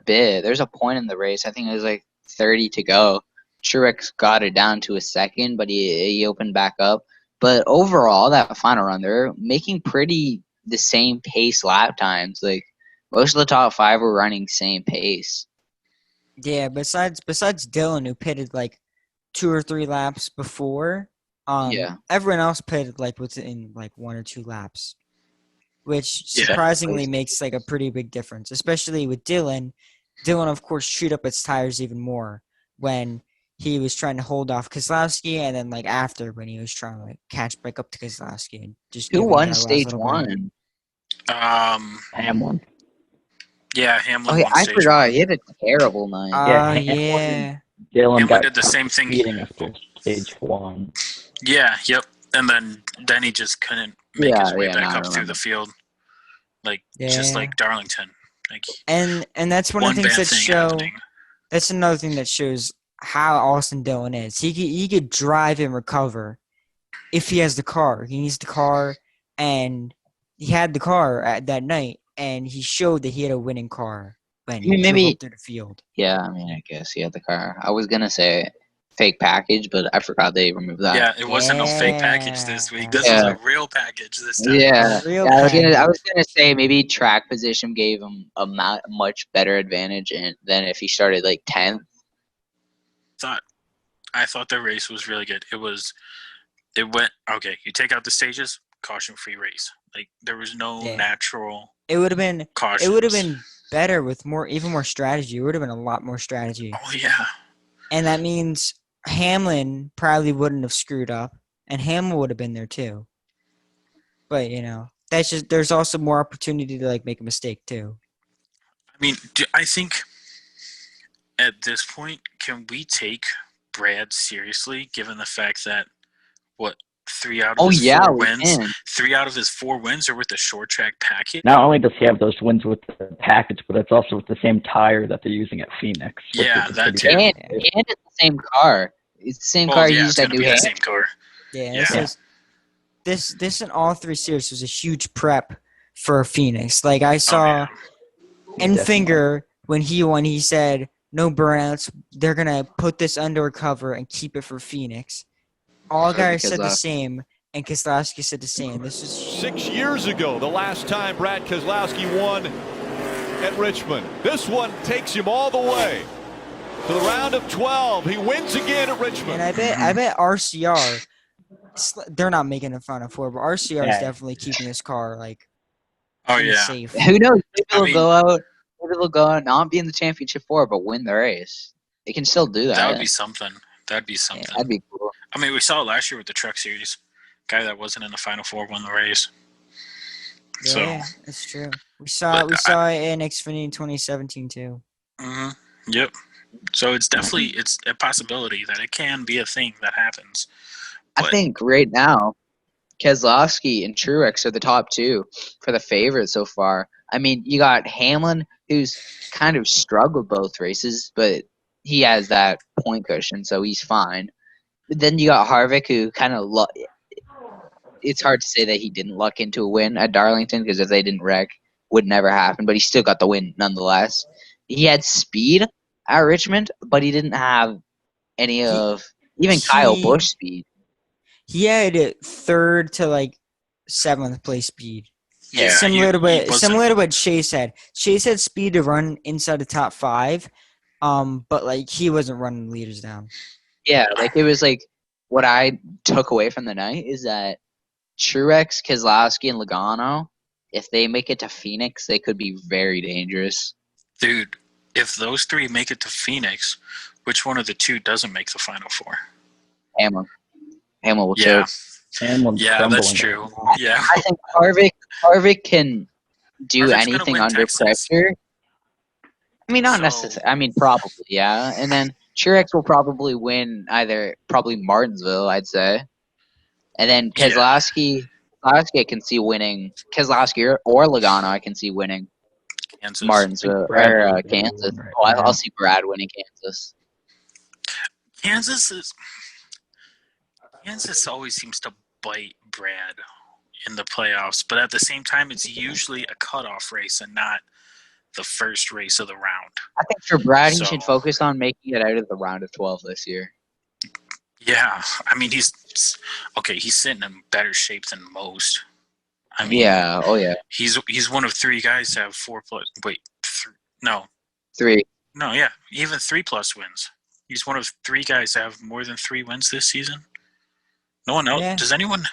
point in the race. I think it was like 30 to go. Truex got it down to a second, but he opened back up. But overall, that final run, they're making pretty the same pace lap times. Like most of the top 5 were running same pace. Yeah, besides Dillon, who pitted like 2 or 3 laps before, everyone else pitted like within like 1 or 2 laps, which surprisingly makes like a pretty big difference, especially with Dillon. Dillon, of course, chewed up its tires even more when he was trying to hold off Keselowski, and then like after when he was trying to like catch back up to Keselowski and just. Who won stage 1? Hamlin. Yeah, Hamlin. Okay, won I stage forgot. 1. He had a terrible night. Dillon Hamlin did the same thing. After stage 1. Yeah. Yep. And then he just couldn't make his way back up through the field, just like Darlington. Like, and that's one of the things that show. Happening. That's another thing that shows how Austin Dillon is. He could drive and recover if he has the car. He needs the car, and he had the car that night, and he showed that he had a winning car when he drove through the field. Yeah, I mean, I guess he had the car. I was gonna say fake package, but I forgot they removed that. Yeah, it wasn't a fake package this week. This was a real package this time. Yeah, I was gonna say maybe track position gave him a much better advantage than if he started like 10th. I thought the race was really good. It went okay. You take out the stages, caution-free race. Like there was no natural. It would have been cautions. It would have been better with even more strategy. It would have been a lot more strategy. Oh yeah. And that means Hamlin probably wouldn't have screwed up, and Hamlin would have been there too. But that's just there's also more opportunity to like make a mistake too. I mean, I think at this point, can we take Brad seriously, given the fact that 3 out of his 4 wins? 3 out of his 4 wins are with the short track package. Not only does he have those wins with the package, but it's also with the same tire that they're using at Phoenix. Yeah, that too. And it's the same car. It's the same car he used at New Hampshire. Same car. Yeah. This in all 3 series was a huge prep for Phoenix. Like I saw Enfinger when he won, he said no burnouts. They're gonna put this under cover and keep it for Phoenix. All guys said the same, And Keselowski said the same. This is 6 years ago, the last time Brad Keselowski won at Richmond. This one takes him all the way to the round of 12. He wins again at Richmond. And I bet RCR, they're not making the Final Four, but RCR is definitely keeping this car safe. Who knows? Maybe they'll go out. Maybe they'll go out, not be in the championship four, but win the race. They can still do that. That would be something. Yeah, that'd be cool. I mean, we saw it last year with the Truck Series. Guy that wasn't in the Final Four won the race. Yeah, that's true. We saw it in Xfinity in 2017 too. Yep. So it's definitely a possibility that it can be a thing that happens. But I think right now, Keselowski and Truex are the top two for the favorite so far. I mean, you got Hamlin, who's kind of struggled both races, but he has that point cushion, so he's fine. But then you got Harvick, who kind of it's hard to say that he didn't luck into a win at Darlington, because if they didn't wreck, would never happen. But he still got the win nonetheless. He had speed at Richmond, but he didn't have any of Kyle Busch speed. He had it third to seventh place speed. yeah, Similar to wasn't- what Chase had. Chase had speed to run inside the top 5, but he wasn't running leaders down. Yeah, it was what I took away from the night is that Truex, Keselowski, and Logano, if they make it to Phoenix, they could be very dangerous. Dude, if those three make it to Phoenix, which one of the two doesn't make the Final Four? Hamlin will Yeah. choke. Hamlin's Yeah, crumbling. that's true. Yeah. I think Harvick can do Harvick's gonna anything win under Texas. pressure. I mean, not So- necessarily. I mean, probably, yeah. And then Truex will probably win probably Martinsville, I'd say. And then Keselowski, I can see winning. Keselowski or Logano, I can see winning Kansas. Martinsville Brad or will Kansas. win right Oh, now. I'll see Brad winning Kansas. Kansas always seems to bite Brad in the playoffs, but at the same time, it's usually a cutoff race and not the first race of the round. I think for Brad, he So- should focus on making it out of the round of 12 this year. Yeah, I mean he's sitting in better shape than most. I mean, Yeah. Oh yeah. he's one of 3 guys to have 4+. Wait, no, 3. even 3+ wins. He's one of 3 guys to have more than 3 wins this season. No one else. Yeah. Does anyone?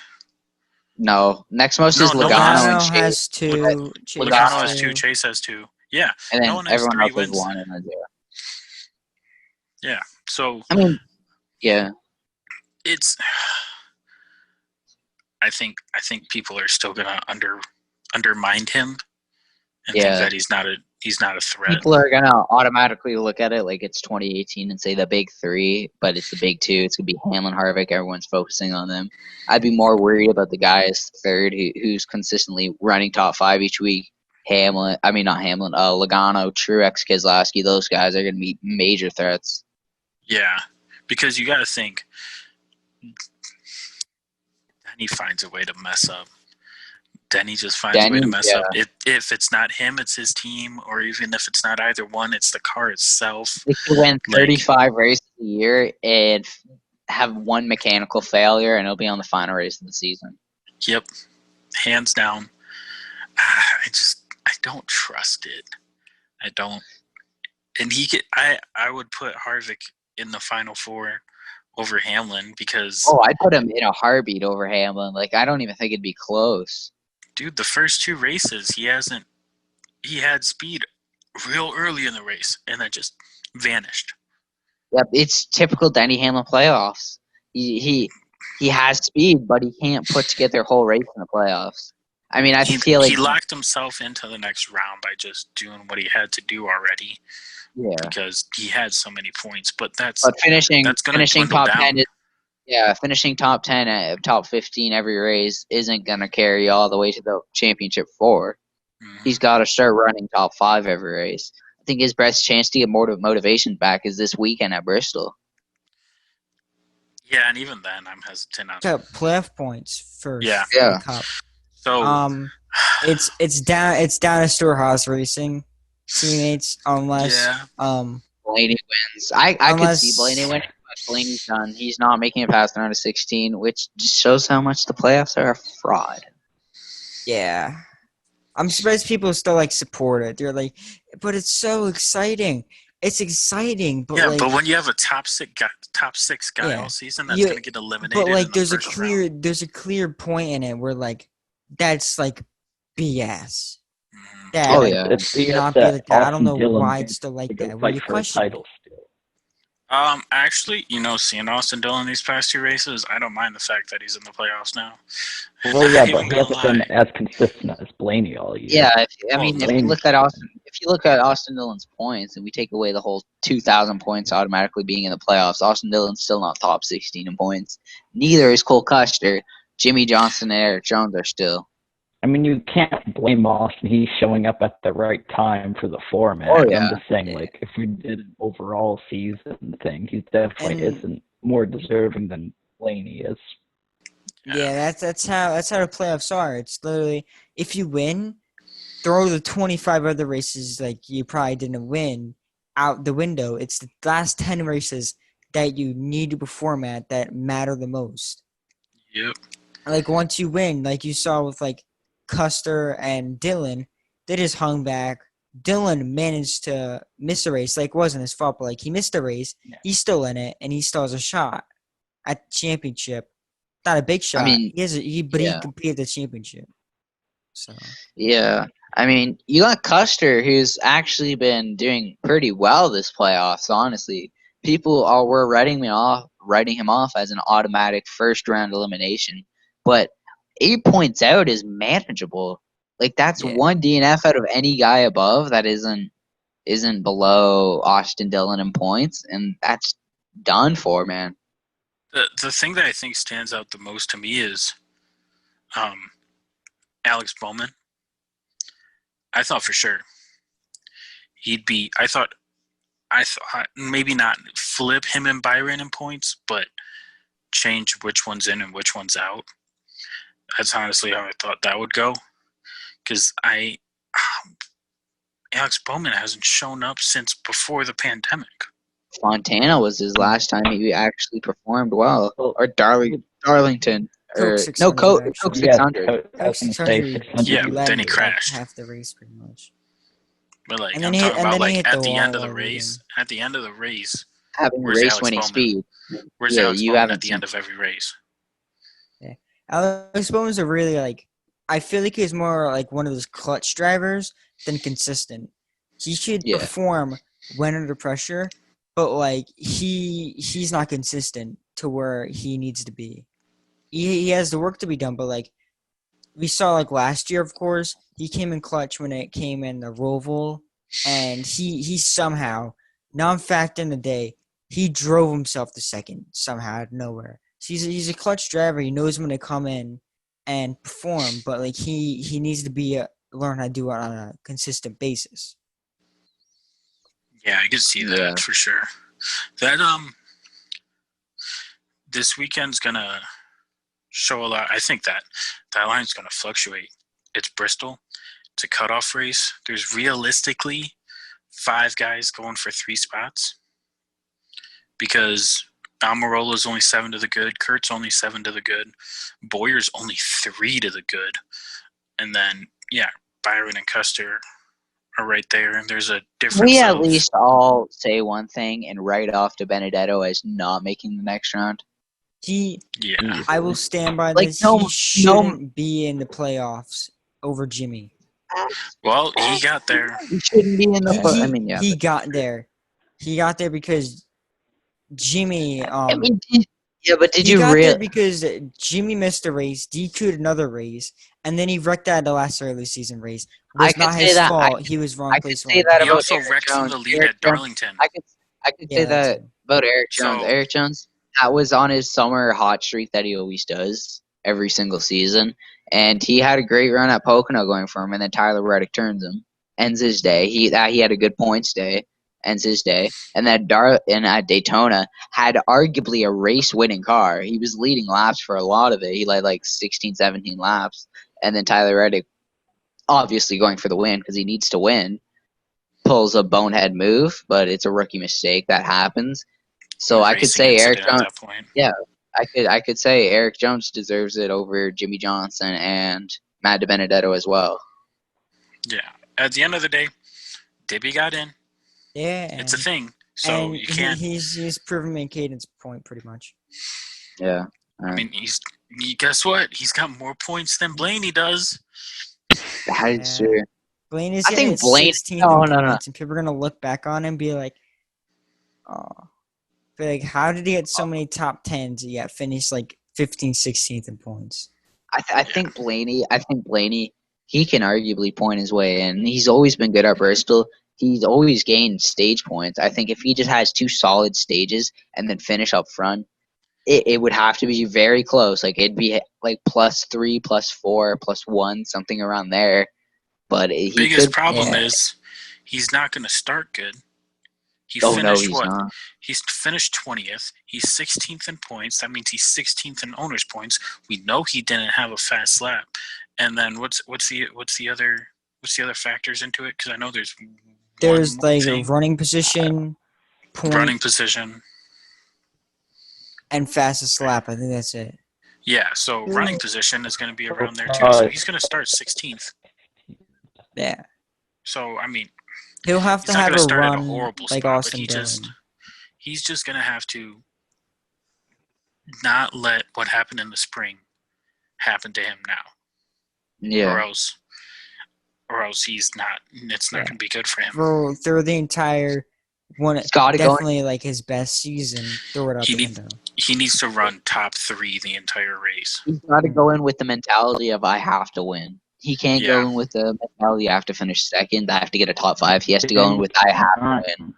No. Next most is No, no one Logano and Logano Chase, has 2. Chase Logano has has 2. Chase has 2. Yeah, and then no one has everyone 3 else has wins. 1 and a 0. Yeah. So I mean, yeah. it's. I think people are still gonna undermine him and Yeah. think that he's not a threat. People are gonna automatically look at it like it's 2018 and say the big 3, but it's the big 2. It's gonna be Hamlin, Harvick. Everyone's focusing on them. I'd be more worried about the guys third who's consistently running top 5 each week. Logano, Truex, Keselowski. Those guys are gonna be major threats. Yeah, because you got to think. Denny finds a way to mess up. Denny just finds a way to mess up. If it's not him, it's his team, or even if it's not either one, it's the car itself. They could win 35 races a year and have 1 mechanical failure, and it'll be on the final race of the season. Yep, hands down. I don't trust it. I don't. And I would put Harvick in the Final Four over Hamlin because, Oh, I'd put him in a heartbeat over Hamlin. I don't even think it'd be close. dude, the first 2 races he had speed real early in the race and then just vanished. Yep, it's typical Denny Hamlin playoffs. He has speed, but he can't put together a whole race in the playoffs. I mean, I feel like he locked himself into the next round by just doing what he had to do already because he had so many points. But finishing top dwindle down. 10 finishing top 10 at top 15 every race isn't gonna carry all the way to the championship 4. Mhm. He's got to start running top 5 every race. I think his best chance to get more motivation back is this weekend at Bristol. Yeah, and even then, I'm hesitant on. Got playoff points first. Yeah. for the Yeah. Cup. So It's down to Storehouse Racing teammates unless yeah, Blaney wins. I could Unless- see Blaney winning, Blaney's done. He's not making it past the round of 16, which just shows how much the playoffs are a fraud. Yeah. I'm surprised people still like support it. They're like, but it's so exciting. It's exciting, but Yeah, like, but when you have a top six guy Yeah. all season that's You- going to get eliminated, but like, in the there's first round. there's a clear point in it where like, that's like BS. Mhm. That Oh, like, yeah. It's should BS not be that like that. I don't Austin know Dillon why gets it's still like to go that. Where fight you for a question it. title still. Actually, seeing Austin Dillon these past 2 races, I don't mind the fact that he's in the playoffs now. Well, yeah, Not but even he gonna hasn't been lie. as consistent as Blaney all year. Yeah, if Blaney's you look at Austin Dillon's points, and we take away the whole 2,000 points automatically being in the playoffs, Austin Dillon's still not top 16 in points. Neither is Cole Custer. Jimmy Johnson and Eric Jones are still. I mean, you can't blame Austin. He's showing up at the right time for the format. Oh, yeah. I'm just saying, like, if we did an overall season thing, he definitely And- isn't more deserving than Blaney is. Yeah, that's how the playoffs are. It's literally, if you win, throw the 25 other races like you probably didn't win out the window. It's the last 10 races that you need to perform at that matter the most. Yep. Like once you win, like you saw with like Custer and Dylan, they just hung back. Dylan managed to miss a race. Like it wasn't his fault, but like he missed a race. Yeah. He's still in it, and he still has a shot at the championship. Not a big shot. mean, But yeah. he competed at the championship. So Yeah. I mean, you got Custer, who's actually been doing pretty well this playoffs, honestly. People were writing him off as an automatic first round elimination. But 8 points out is manageable. Like that's Yeah. one DNF out of any guy above that isn't below Austin Dillon in points, and that's done for, man. The thing that I think stands out the most to me is Alex Bowman. I thought for sure he'd be. I thought maybe not flip him and Byron in points, but change which one's in and which one's out. That's honestly how I thought that would go. Because Alex Bowman hasn't shown up since before the pandemic. Fontana was his last time he actually performed well. Well, Or Darlington. Coke Or 600, Coke actually. 600. I was going to say 600. Yeah, led then he like crashed. half the race pretty much. But like And I'm then talking about, he like hit at the the end of wall the while race. At the end of the race, Having Where's race Alex winning Bowman? speed. where's Yeah, Alex you Bowman haven't at the seen- end of every race? Alex Bowman's a really like. I feel like he's more like one of those clutch drivers than consistent. He should Yeah. perform when under pressure, but like he's not consistent to where he needs to be. He has the work to be done, but like we saw like last year, of course, he came in clutch when it came in the Roval, and he somehow, non-fact in the day, he drove himself to second somehow out of nowhere. So he's a clutch driver. He knows when to come in and perform, but like he needs to be learn how to do it on a consistent basis. Yeah, I could see that Yeah. for sure. That this weekend's gonna show a lot. I think that line's gonna fluctuate. It's Bristol. It's a cutoff race. There's realistically 5 guys going for 3 spots because Almirola's only 7 to the good. Kurt's only 7 to the good. Boyer's only 3 to the good. And then, yeah, Byron and Custer are right there. And there's a difference. We at of- least all say one thing and write off to Benedetto as not making the next round. Yeah. I will stand by Like, this. no- He shouldn't be in the playoffs over Jimmy. Well, he got there. He shouldn't be in the. He got there. He got there because Jimmy. Did he you got really? there because Jimmy missed a race, DQ'd another race, and then he wrecked out the last early season race. It I was could not say his that- fault. He was wrong I could place. say wrong that time. He about also Eric wrecks in Jones. the lead Eric at Jones. Darlington. I could Yeah, say that that too. about Eric Jones. So- Eric Jones, that was on his summer hot streak that he always does every single season, and he had a great run at Pocono going for him, and then Tyler Reddick turns him, ends his day. He had a good points day, ends his day, and then at Daytona had arguably a race-winning car. He was leading laps for a lot of it. He led like 16, 17 laps, and then Tyler Reddick, obviously going for the win because he needs to win, pulls a bonehead move, but it's a rookie mistake that happens. So I could say Eric at Jones. that point. Yeah, I could say Eric Jones deserves it over Jimmy Johnson and Matt DiBenedetto as well. Yeah. At the end of the day, Dibby got in. Yeah, It's a thing. So and you can't. he's proven me Caden's point pretty much. Yeah. I mean, guess what? He's got more points than Blaney does. That is true. Blaney's I think getting Blaney. 16th No, in no, no. points, and people are gonna look back on him and be like, "Oh, be like, how did he get so many top tens yet finish like 15th, 16th in points?" I think Blaney. He can arguably point his way in. He's always been good at Bristol. He's always gained stage points. I think if he just has 2 solid stages and then finish up front, it would have to be very close. Like it'd be like +3, +4, +1, something around there. But The he biggest could. problem is he's not going to start good. He Oh no, finished he's not. He's finished 20th. He's 16th in points. That means he's 16th in owners' points. We know he didn't have a fast lap. And then what's the other factors into it? Because I know there's one more like thing. running position, point, Running position. and fastest lap. I think that's it. Yeah, so running position is going to be around there too. So he's going to start 16th. Yeah, So I mean, he'll have he's to not have going to a start at a run horrible like spot, Austin but Dillon. he's just going to have to not let what happened in the spring happen to him now, Yeah. or else he's not. It's not going to be good for him. Through the entire one, He's gotta go. definitely like his best season. Throw it out the window. He needs to run top 3 the entire race. He's got to go in with the mentality of I have to win. He can't go in with the mentality I have to finish second. I have to get a top 5. He has to go in with I have to win.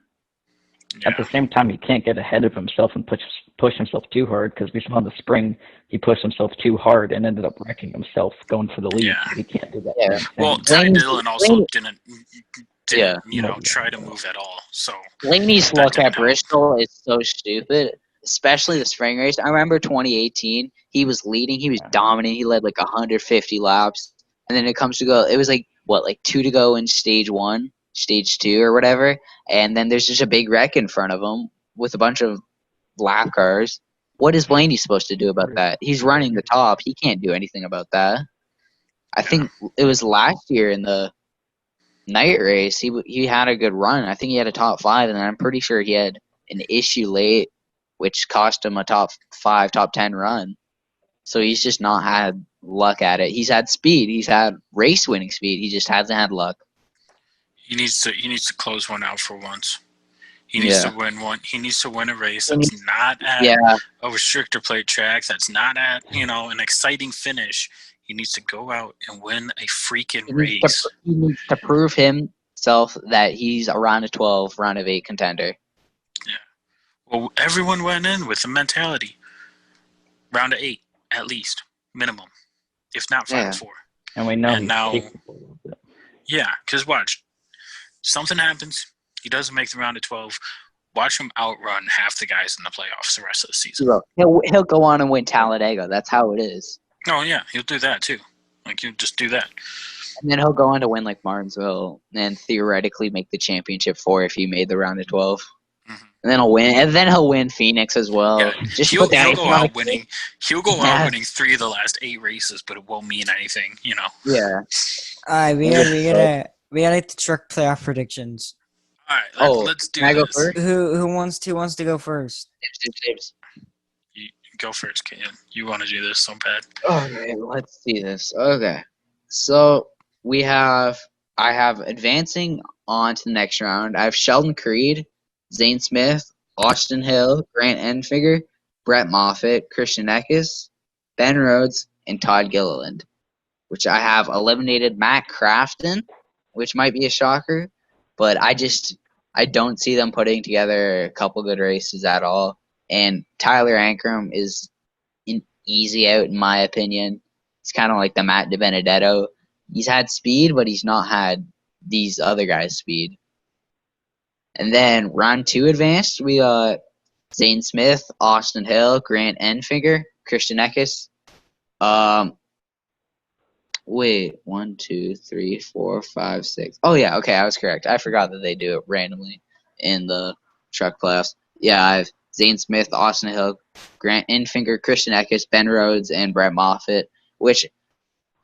Yeah. At the same time, he can't get ahead of himself and push himself too hard, because we saw in the spring he pushed himself too hard and ended up wrecking himself going for the lead. Yeah. He can't do that. Yeah. Well, Ty Dillon also didn't try to move at all. So Blaney's that luck didn't at help. Bristol is so stupid, especially the spring race. I remember 2018. He was leading. He was dominant. He led like 150 laps. And then it comes to go. It was like 2 to go in stage 1, stage 2, or whatever. And then there's just a big wreck in front of him with a bunch of lap cars. What is Blaney supposed to do about that? He's running the top. He can't do anything about that. I think it was last year in the night race. He had a good run. I think he had a top 5, and then I'm pretty sure he had an issue late, which cost him a top 5, top 10 run. So he's just not had luck at it. He's had speed. He's had race winning speed. He just hasn't had luck. He needs to close one out for once. He needs to win one. He needs to win a race that's not at a restrictor plate track. That's not at an exciting finish. He needs to go out and win a freaking race. He needs to prove himself that he's a round of 12, round of 8 contender. Yeah. Well, everyone went in with the mentality. Round of 8, at least, minimum, if not 5 or 4. And we know And he's now, capable of it. yeah, because watch, something happens. He doesn't make the round of 12. Watch him outrun half the guys in the playoffs the rest of the season. He'll go on and win Talladega. That's how it is. Oh, yeah, he'll do that, too. Like, he'll just do that. And then he'll go on to win, like, Martinsville and theoretically make the championship 4 if he made the round of 12. Mm-hmm. And then he'll win. And then he'll win Phoenix as well. Yeah. Just He'll put that go out winning. He'll go out winning 3 of the last 8 races, but it won't mean anything, Yeah. All right, we gotta get the truck playoff predictions. All right, let's do can I go this. first? Who wants to go first? Tips. You go first, Ken. You want to do this so bad. Okay, let's see this. Okay. So I have advancing on to the next round. I have Sheldon Creed, Zane Smith, Austin Hill, Grant Enfinger, Brett Moffitt, Christian Eckes, Ben Rhodes, and Todd Gilliland, which I have eliminated Matt Crafton, which might be a shocker, but I don't see them putting together a couple good races at all. And Tyler Ankrum is an easy out, in my opinion. It's kind of like the Matt DiBenedetto. He's had speed, but he's not had these other guys' speed. And then round 2 advanced, we got Zane Smith, Austin Hill, Grant Enfinger, Christian Eckes. Wait, 1, 2, 3, 4, 5, 6. Oh yeah, okay, I was correct. I forgot that they do it randomly in the truck playoffs. Yeah, I have Zane Smith, Austin Hill, Grant Infinger, Christian Eckes, Ben Rhodes, and Brett Moffitt, which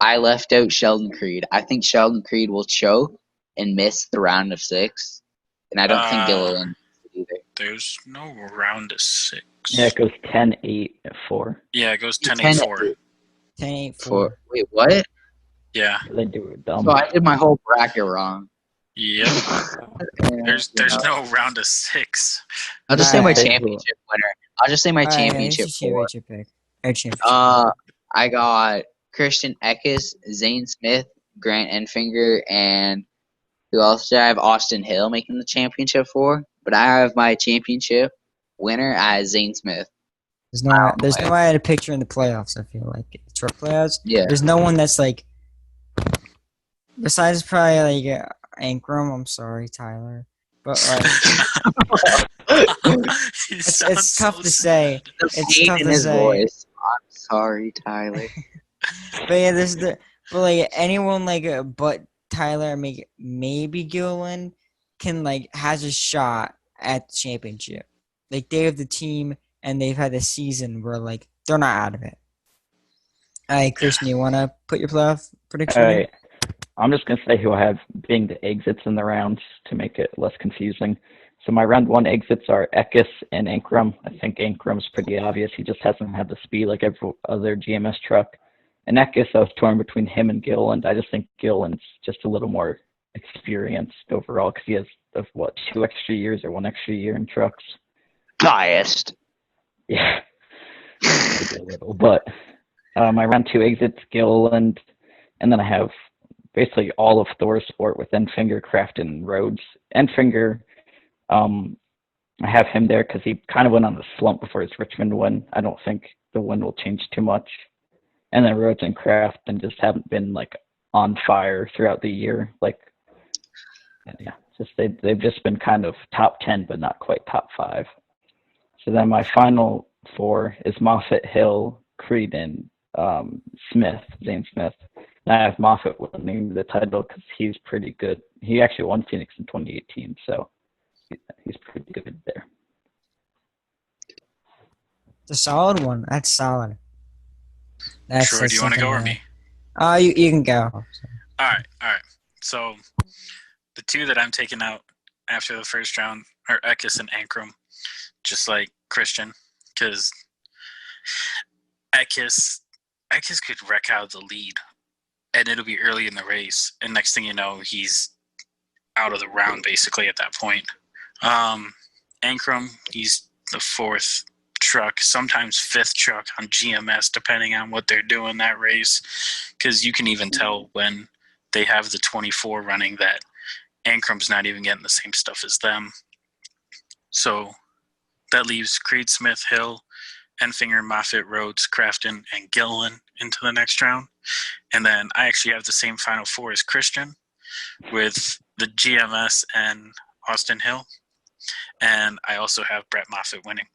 I left out Sheldon Creed. I think Sheldon Creed will choke and miss the round of 6, and I don't think Gilliland either. There's no round of 6. Yeah, it goes 10-8 at 4. Yeah, it goes 10-8-4. 10-8-4. Wait, what? Yeah. They do it dumb. So I did my whole bracket wrong. Yep. There's no round of 6. I'll just say my Alright. championship winner. I'll just say my championship four. I got Christian Eckes, Zane Smith, Grant Enfinger, and who else did I have? Austin Hill making the championship 4. But I have my championship winner as Zane Smith. There's no way I had a picture in the playoffs, I feel like. Truck playoffs. Yeah. There's no one that's like, besides probably like Ankrum. I'm sorry, Tyler. But like, it's tough to say. It's tough to say. Voice. I'm sorry, Tyler. But yeah, but like anyone like but Tyler, maybe Gilliland can like has a shot at the championship. Like they have the team and they've had a season where like they're not out of it. All right, Christian, you want to put your playoff prediction? All right. I'm just going to say who I have being the exits in the rounds to make it less confusing. So my round 1 exits are Eckes and Ankrum. I think Ankrum's pretty obvious. He just hasn't had the speed like every other GMS truck. And Eckes, I was torn between him and Gilliland. I just think Gilliland's just a little more experienced overall because he has, 2 extra years or 1 extra year in trucks. Biased. Yeah. Maybe a little. But my round 2 exits, Gilliland. And then I have basically all of Thor's Sport with Enfinger, Crafton, and Rhodes. Enfinger, I have him there because he kind of went on a slump before his Richmond win. I don't think the win will change too much. And then Rhodes and Crafton just haven't been like on fire throughout the year. Like, yeah, they've just been kind of top 10, but not quite top 5. So then my final 4 is Moffitt, Hill, Creed, and Zane Smith. And I have Moffitt winning the title because he's pretty good. He actually won Phoenix in 2018, so he's pretty good there. It's a solid one. That's solid. Troy, do you want to go or me? You can go. All right. So the 2 that I'm taking out after the first round are Eckes and Ankrum, just like Christian, because Eckes could wreck out the lead, and it'll be early in the race, and next thing you know, he's out of the round basically at that point. Ankrum, he's the 4th truck, sometimes 5th truck on GMS, depending on what they're doing that race, because you can even tell when they have the 24 running that Ankrum's not even getting the same stuff as them. So that leaves Creed, Smith, Hill, Enfinger, Moffitt, Rhodes, Crafton, and Gilliland into the next round. And then I actually have the same final 4 as Christian with the GMS and Austin Hill. And I also have Brett Moffitt winning.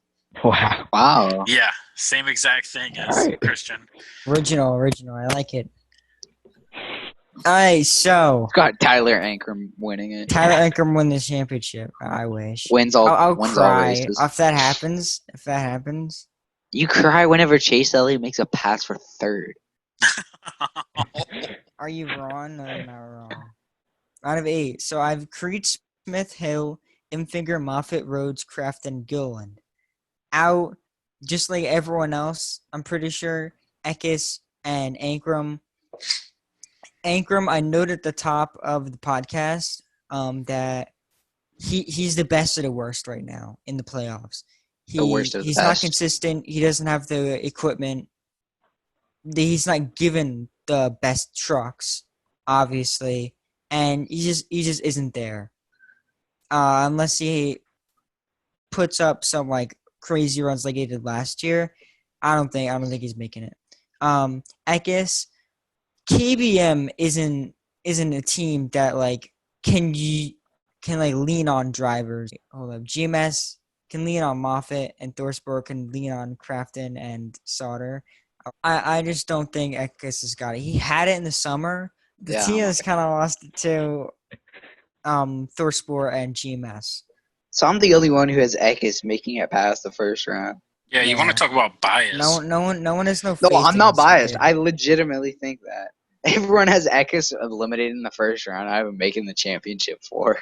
Wow. Yeah, same exact thing as Christian. Original. I like it. All right, so It's got Tyler Ankrum winning it. Tyler Ankrum win the championship. I wish. Wins all. I'll wins all cry races. if that happens. You cry whenever Chase Elliott makes a pass for 3rd. Are you wrong? No, you're not wrong. Out of 8, so I have Creed, Smith, Hill, Infinger, Moffitt, Rhodes, Crafton, Gilliland. Out, just like everyone else, I'm pretty sure, Eckes and Ankrum. Ankrum, I noted at the top of the podcast that he's the best of the worst right now in the playoffs. The worst of the he's best. not consistent. He doesn't have the equipment. He's not given the best trucks, obviously, and he just isn't there. Unless he puts up some like crazy runs like he did last year, I don't think he's making it. Eckes, KBM isn't a team that like can like lean on drivers. Hold up, GMS can lean on Moffitt, and Thorsport can lean on Crafton and Sauter. I just don't think Eckes has got it. He had it in the summer. The team has kind of lost it to Thorsport and GMS. So I'm the only one who has Eckes making it past the first round. Yeah, you want to talk about bias? No one has no No, faith I'm in not this biased. kid. I legitimately think that. Everyone has Eckes eliminated in the first round. I have him making the championship 4.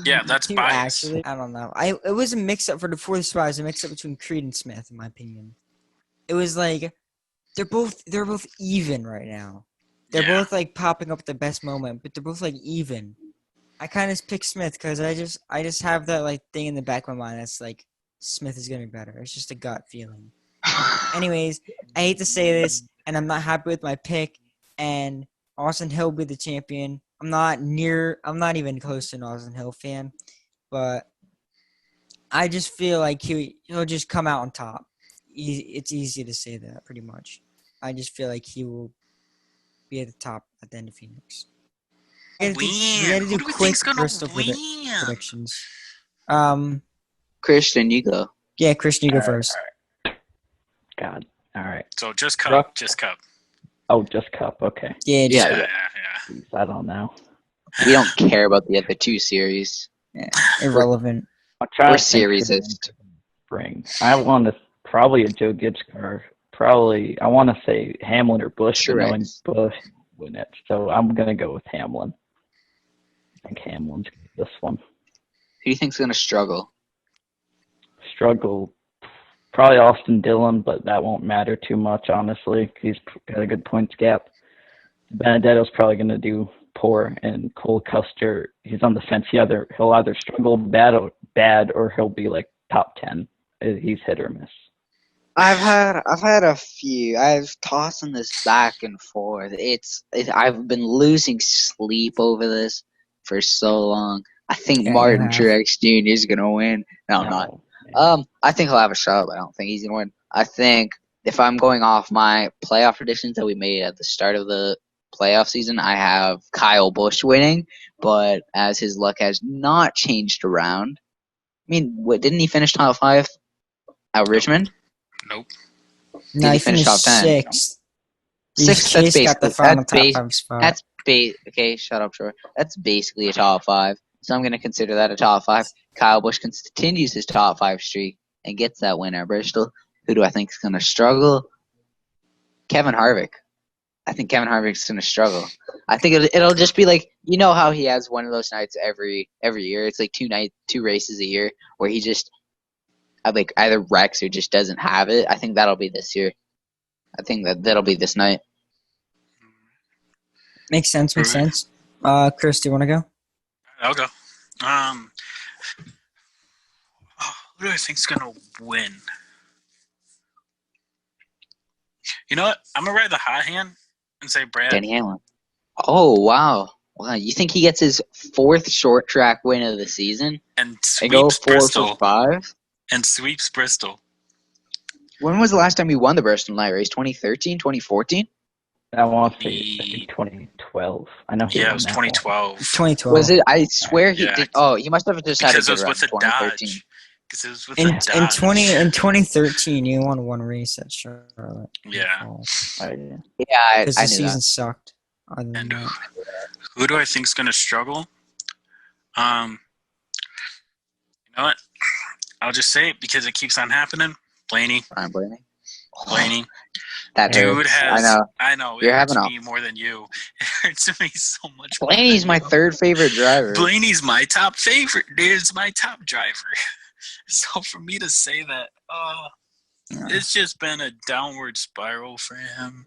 Yeah, that's You bias. actually, I don't know. It was a mix-up for the fourth spot. It was a mix-up between Creed and Smith, in my opinion. It was like they're both even right now. They're Yeah. both like popping up at the best moment, but they're both like even. I kind of picked Smith because I just have that like thing in the back of my mind that's like Smith is gonna be better. It's just a gut feeling. Anyways, I hate to say this, and I'm not happy with my pick. And Austin Hill will be the champion. I'm not even close to an Austin Hill fan, but I just feel like he'll just come out on top. It's easy to say that, pretty much. I just feel like he will be at the top at the end of Phoenix. We gotta Who do do we quick think's gonna Bristol win? predictions. Christian, you go. Yeah, Christian, you go first. God. All right. So just Cup. Rough. Just Cup. Oh, just Cup. Okay. Yeah, just, Yeah. Yeah. Jeez, I don't know. We don't care about the other 2 series. irrelevant. I'm trying We're to think who seriesist. bring. I want to probably a Joe Gibbs car. Probably I want to say Hamlin or Busch, but knowing Truex. Busch win it. So I'm gonna go with Hamlin. I think Hamlin's this one. Who do you think's gonna struggle? Struggle. Probably Austin Dillon, but that won't matter too much, honestly. He's got a good points gap. Benedetto's probably going to do poor, and Cole Custer, he's on the fence. He'll either struggle bad or he'll be like top 10. He's hit or miss. I've had a few. I've tossing this back and forth. I've been losing sleep over this for so long. I think Yeah, Martin you have. Truex Jr. is gonna win. No, I'm not. I think he'll have a shot, but I don't think he's gonna win. I think if I'm going off my playoff predictions that we made at the start of the playoff season, I have Kyle Busch winning, but as his luck has not changed around. I mean, didn't he finish top 5 at Richmond? Nope. No, he he finish finished top 10? 6th. Sixth, Chase that's got the basically final top 5 spot. okay. Shut up, Troy. That's basically a top 5. So I'm going to consider that a top 5. Kyle Busch continues his top 5 streak and gets that win at Bristol. Who do I think is going to struggle? Kevin Harvick. I think Kevin Harvick's going to struggle. I think it'll just be like, you know how he has one of those nights every year. It's like 2 races a year where he just like either wrecks or just doesn't have it. I think that'll be this year. I think that'll be this night. Makes sense. Chris, do you want to go? I'll go. Who do I think's gonna win? You know what? I'm gonna ride the hot hand and say Brad. Danny Hamlin. Oh, wow. Wow, you think he gets his 4th short track win of the season? And And go sweeps 4 Bristol. for 5? And sweeps Bristol. When was the last time he won the Bristol Night Race? 2013, 2014? I want to say 2012. I know he Yeah, won it was that one. 2012. 2012. Was it? I swear he Yeah. did. Oh, he must have just had a Because it good was run with in a 2013. Dodge. Because it was with In a Dodge. 2013, you won 1 race at Charlotte. Yeah. Oh, yeah. Yeah, I Because the knew season that. sucked. Other than And that. who do I think's gonna struggle? You know what? I'll just say it because it keeps on happening. Blaney. Ryan Blaney. Blaney. That Dude hurts. has. I know. I know. You're It hurts having me more than you. It hurts me so much. more Blaney's than my you. 3rd favorite driver. Blaney's my top favorite. Dude's my top driver. So for me to say that, it's just been a downward spiral for him,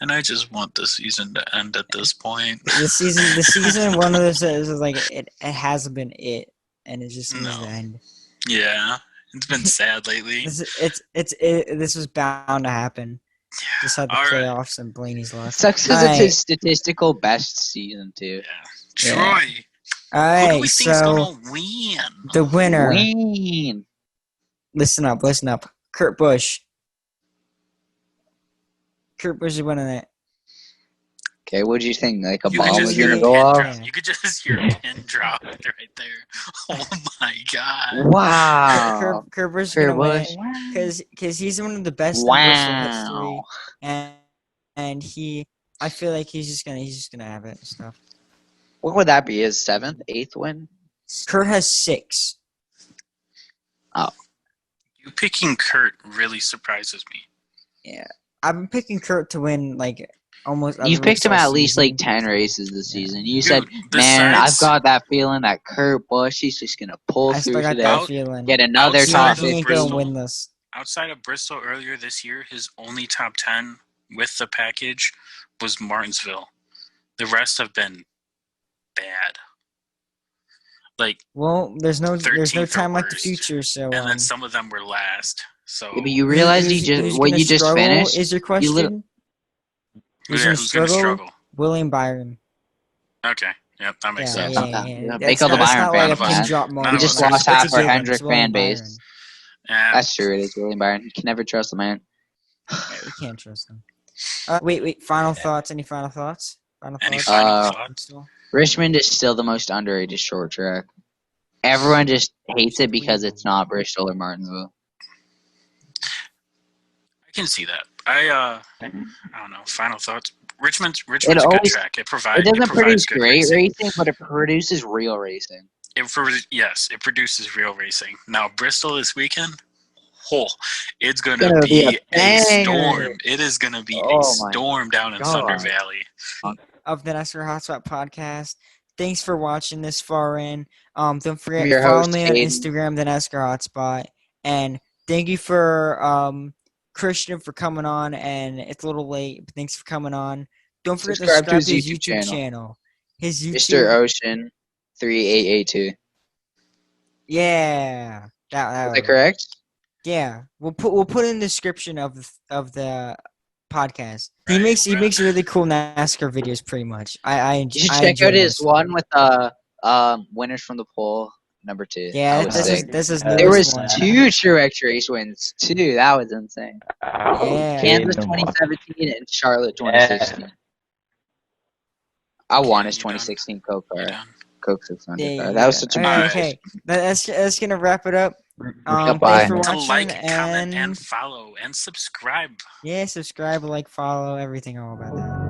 and I just want the season to end at this point. The season one of this is like it hasn't been it, and it just needs No. to end. Yeah, it's been sad lately. This was bound to happen. Just had the All right. playoffs and Blaney's left. Sucks because All it's right. his statistical best season, too. Yeah. Yeah. Troy, All who do right, we think's so gonna win? the winner. Wayne. Listen up. Kurt Busch. Kurt Busch is winning it. Okay, what'd you think? Like a You bomb could was just hear gonna a go pin off? drop. You could just hear a pin drop right there. Oh my god. Wow. Kurt Busch is Kurt gonna win Busch. it because he's one of the best in Bristol history, Wow. and I feel like he's just gonna have it and stuff. What would that be? His 7th, 8th win? Kurt has 6. You picking Kurt really surprises me. Yeah, I've been picking Kurt to win like almost. You've picked him all at least like season. 10 races this season. You Dude, said, man, I've besides- got that feeling that Kurt Busch, he's just going to pull I still through got today. that feeling. Get another outside top of He ain't 50. gonna Bristol. win this. Outside of Bristol earlier this year, his only top 10 with the package was Martinsville. The rest have been bad. Like, Well, there's no 13th or time like the worst. future. So and then some of them were last. So Yeah, but you realize who's what gonna you just struggle finished? is your question. Who's yeah, gonna who's going to struggle? struggle? William Byron. Okay, yep, that makes Yeah, sense. Not that- make That's all the that's Byron not like fans a pin mad. drop None moment. We of just us are lost supposed half It's a our given. Hendrick It's William fan base. Byron. Yeah, That's true. It is William Byron. You can never trust the man. Yeah, we can't trust him. Wait. Final thoughts? Any final thoughts? any final Uh, thoughts? Richmond is still the most underrated short track. Everyone just hates it because it's not Bristol or Martinsville. I can see that. I don't know. Final thoughts. Richmond's a It good always track. It it provides doesn't produce good great racing. racing, but it produces real racing. Yes, it produces real racing. Now Bristol this weekend, it's gonna Gonna be a be a banger. storm. It is gonna be Oh a my storm down in God. Thunder Valley. Of the NASCAR Hotspot podcast. Thanks for watching this far in. Don't I'm forget your follow host, me on Caden. Instagram, the NASCAR Hotspot, and thank you for Christian for coming on. And it's a little late, but thanks for coming on. Don't forget Subscribe to to subscribe his to his YouTube YouTube channel. His YouTube, Mr. Ocean 3882. yeah, that Is that correct? Yeah, we'll put in the description of the podcast. He Right, makes right. really cool NASCAR videos. Pretty much, You should I check enjoy out his those. one with winners from the poll number 2. Yeah, that was this sick. is his There newest was one. 2 Truex race wins too. That was insane. Yeah. Kansas 2017 and Charlotte 2016. I won his You done? 2016 Coke You car. done? Coke 600 There car. you That was go. such a All right, Alright. okay. That's gonna wrap it up. Goodbye. Thanks for To watching, like, comment, and and follow, and subscribe. yeah, subscribe, like, follow, everything all about that.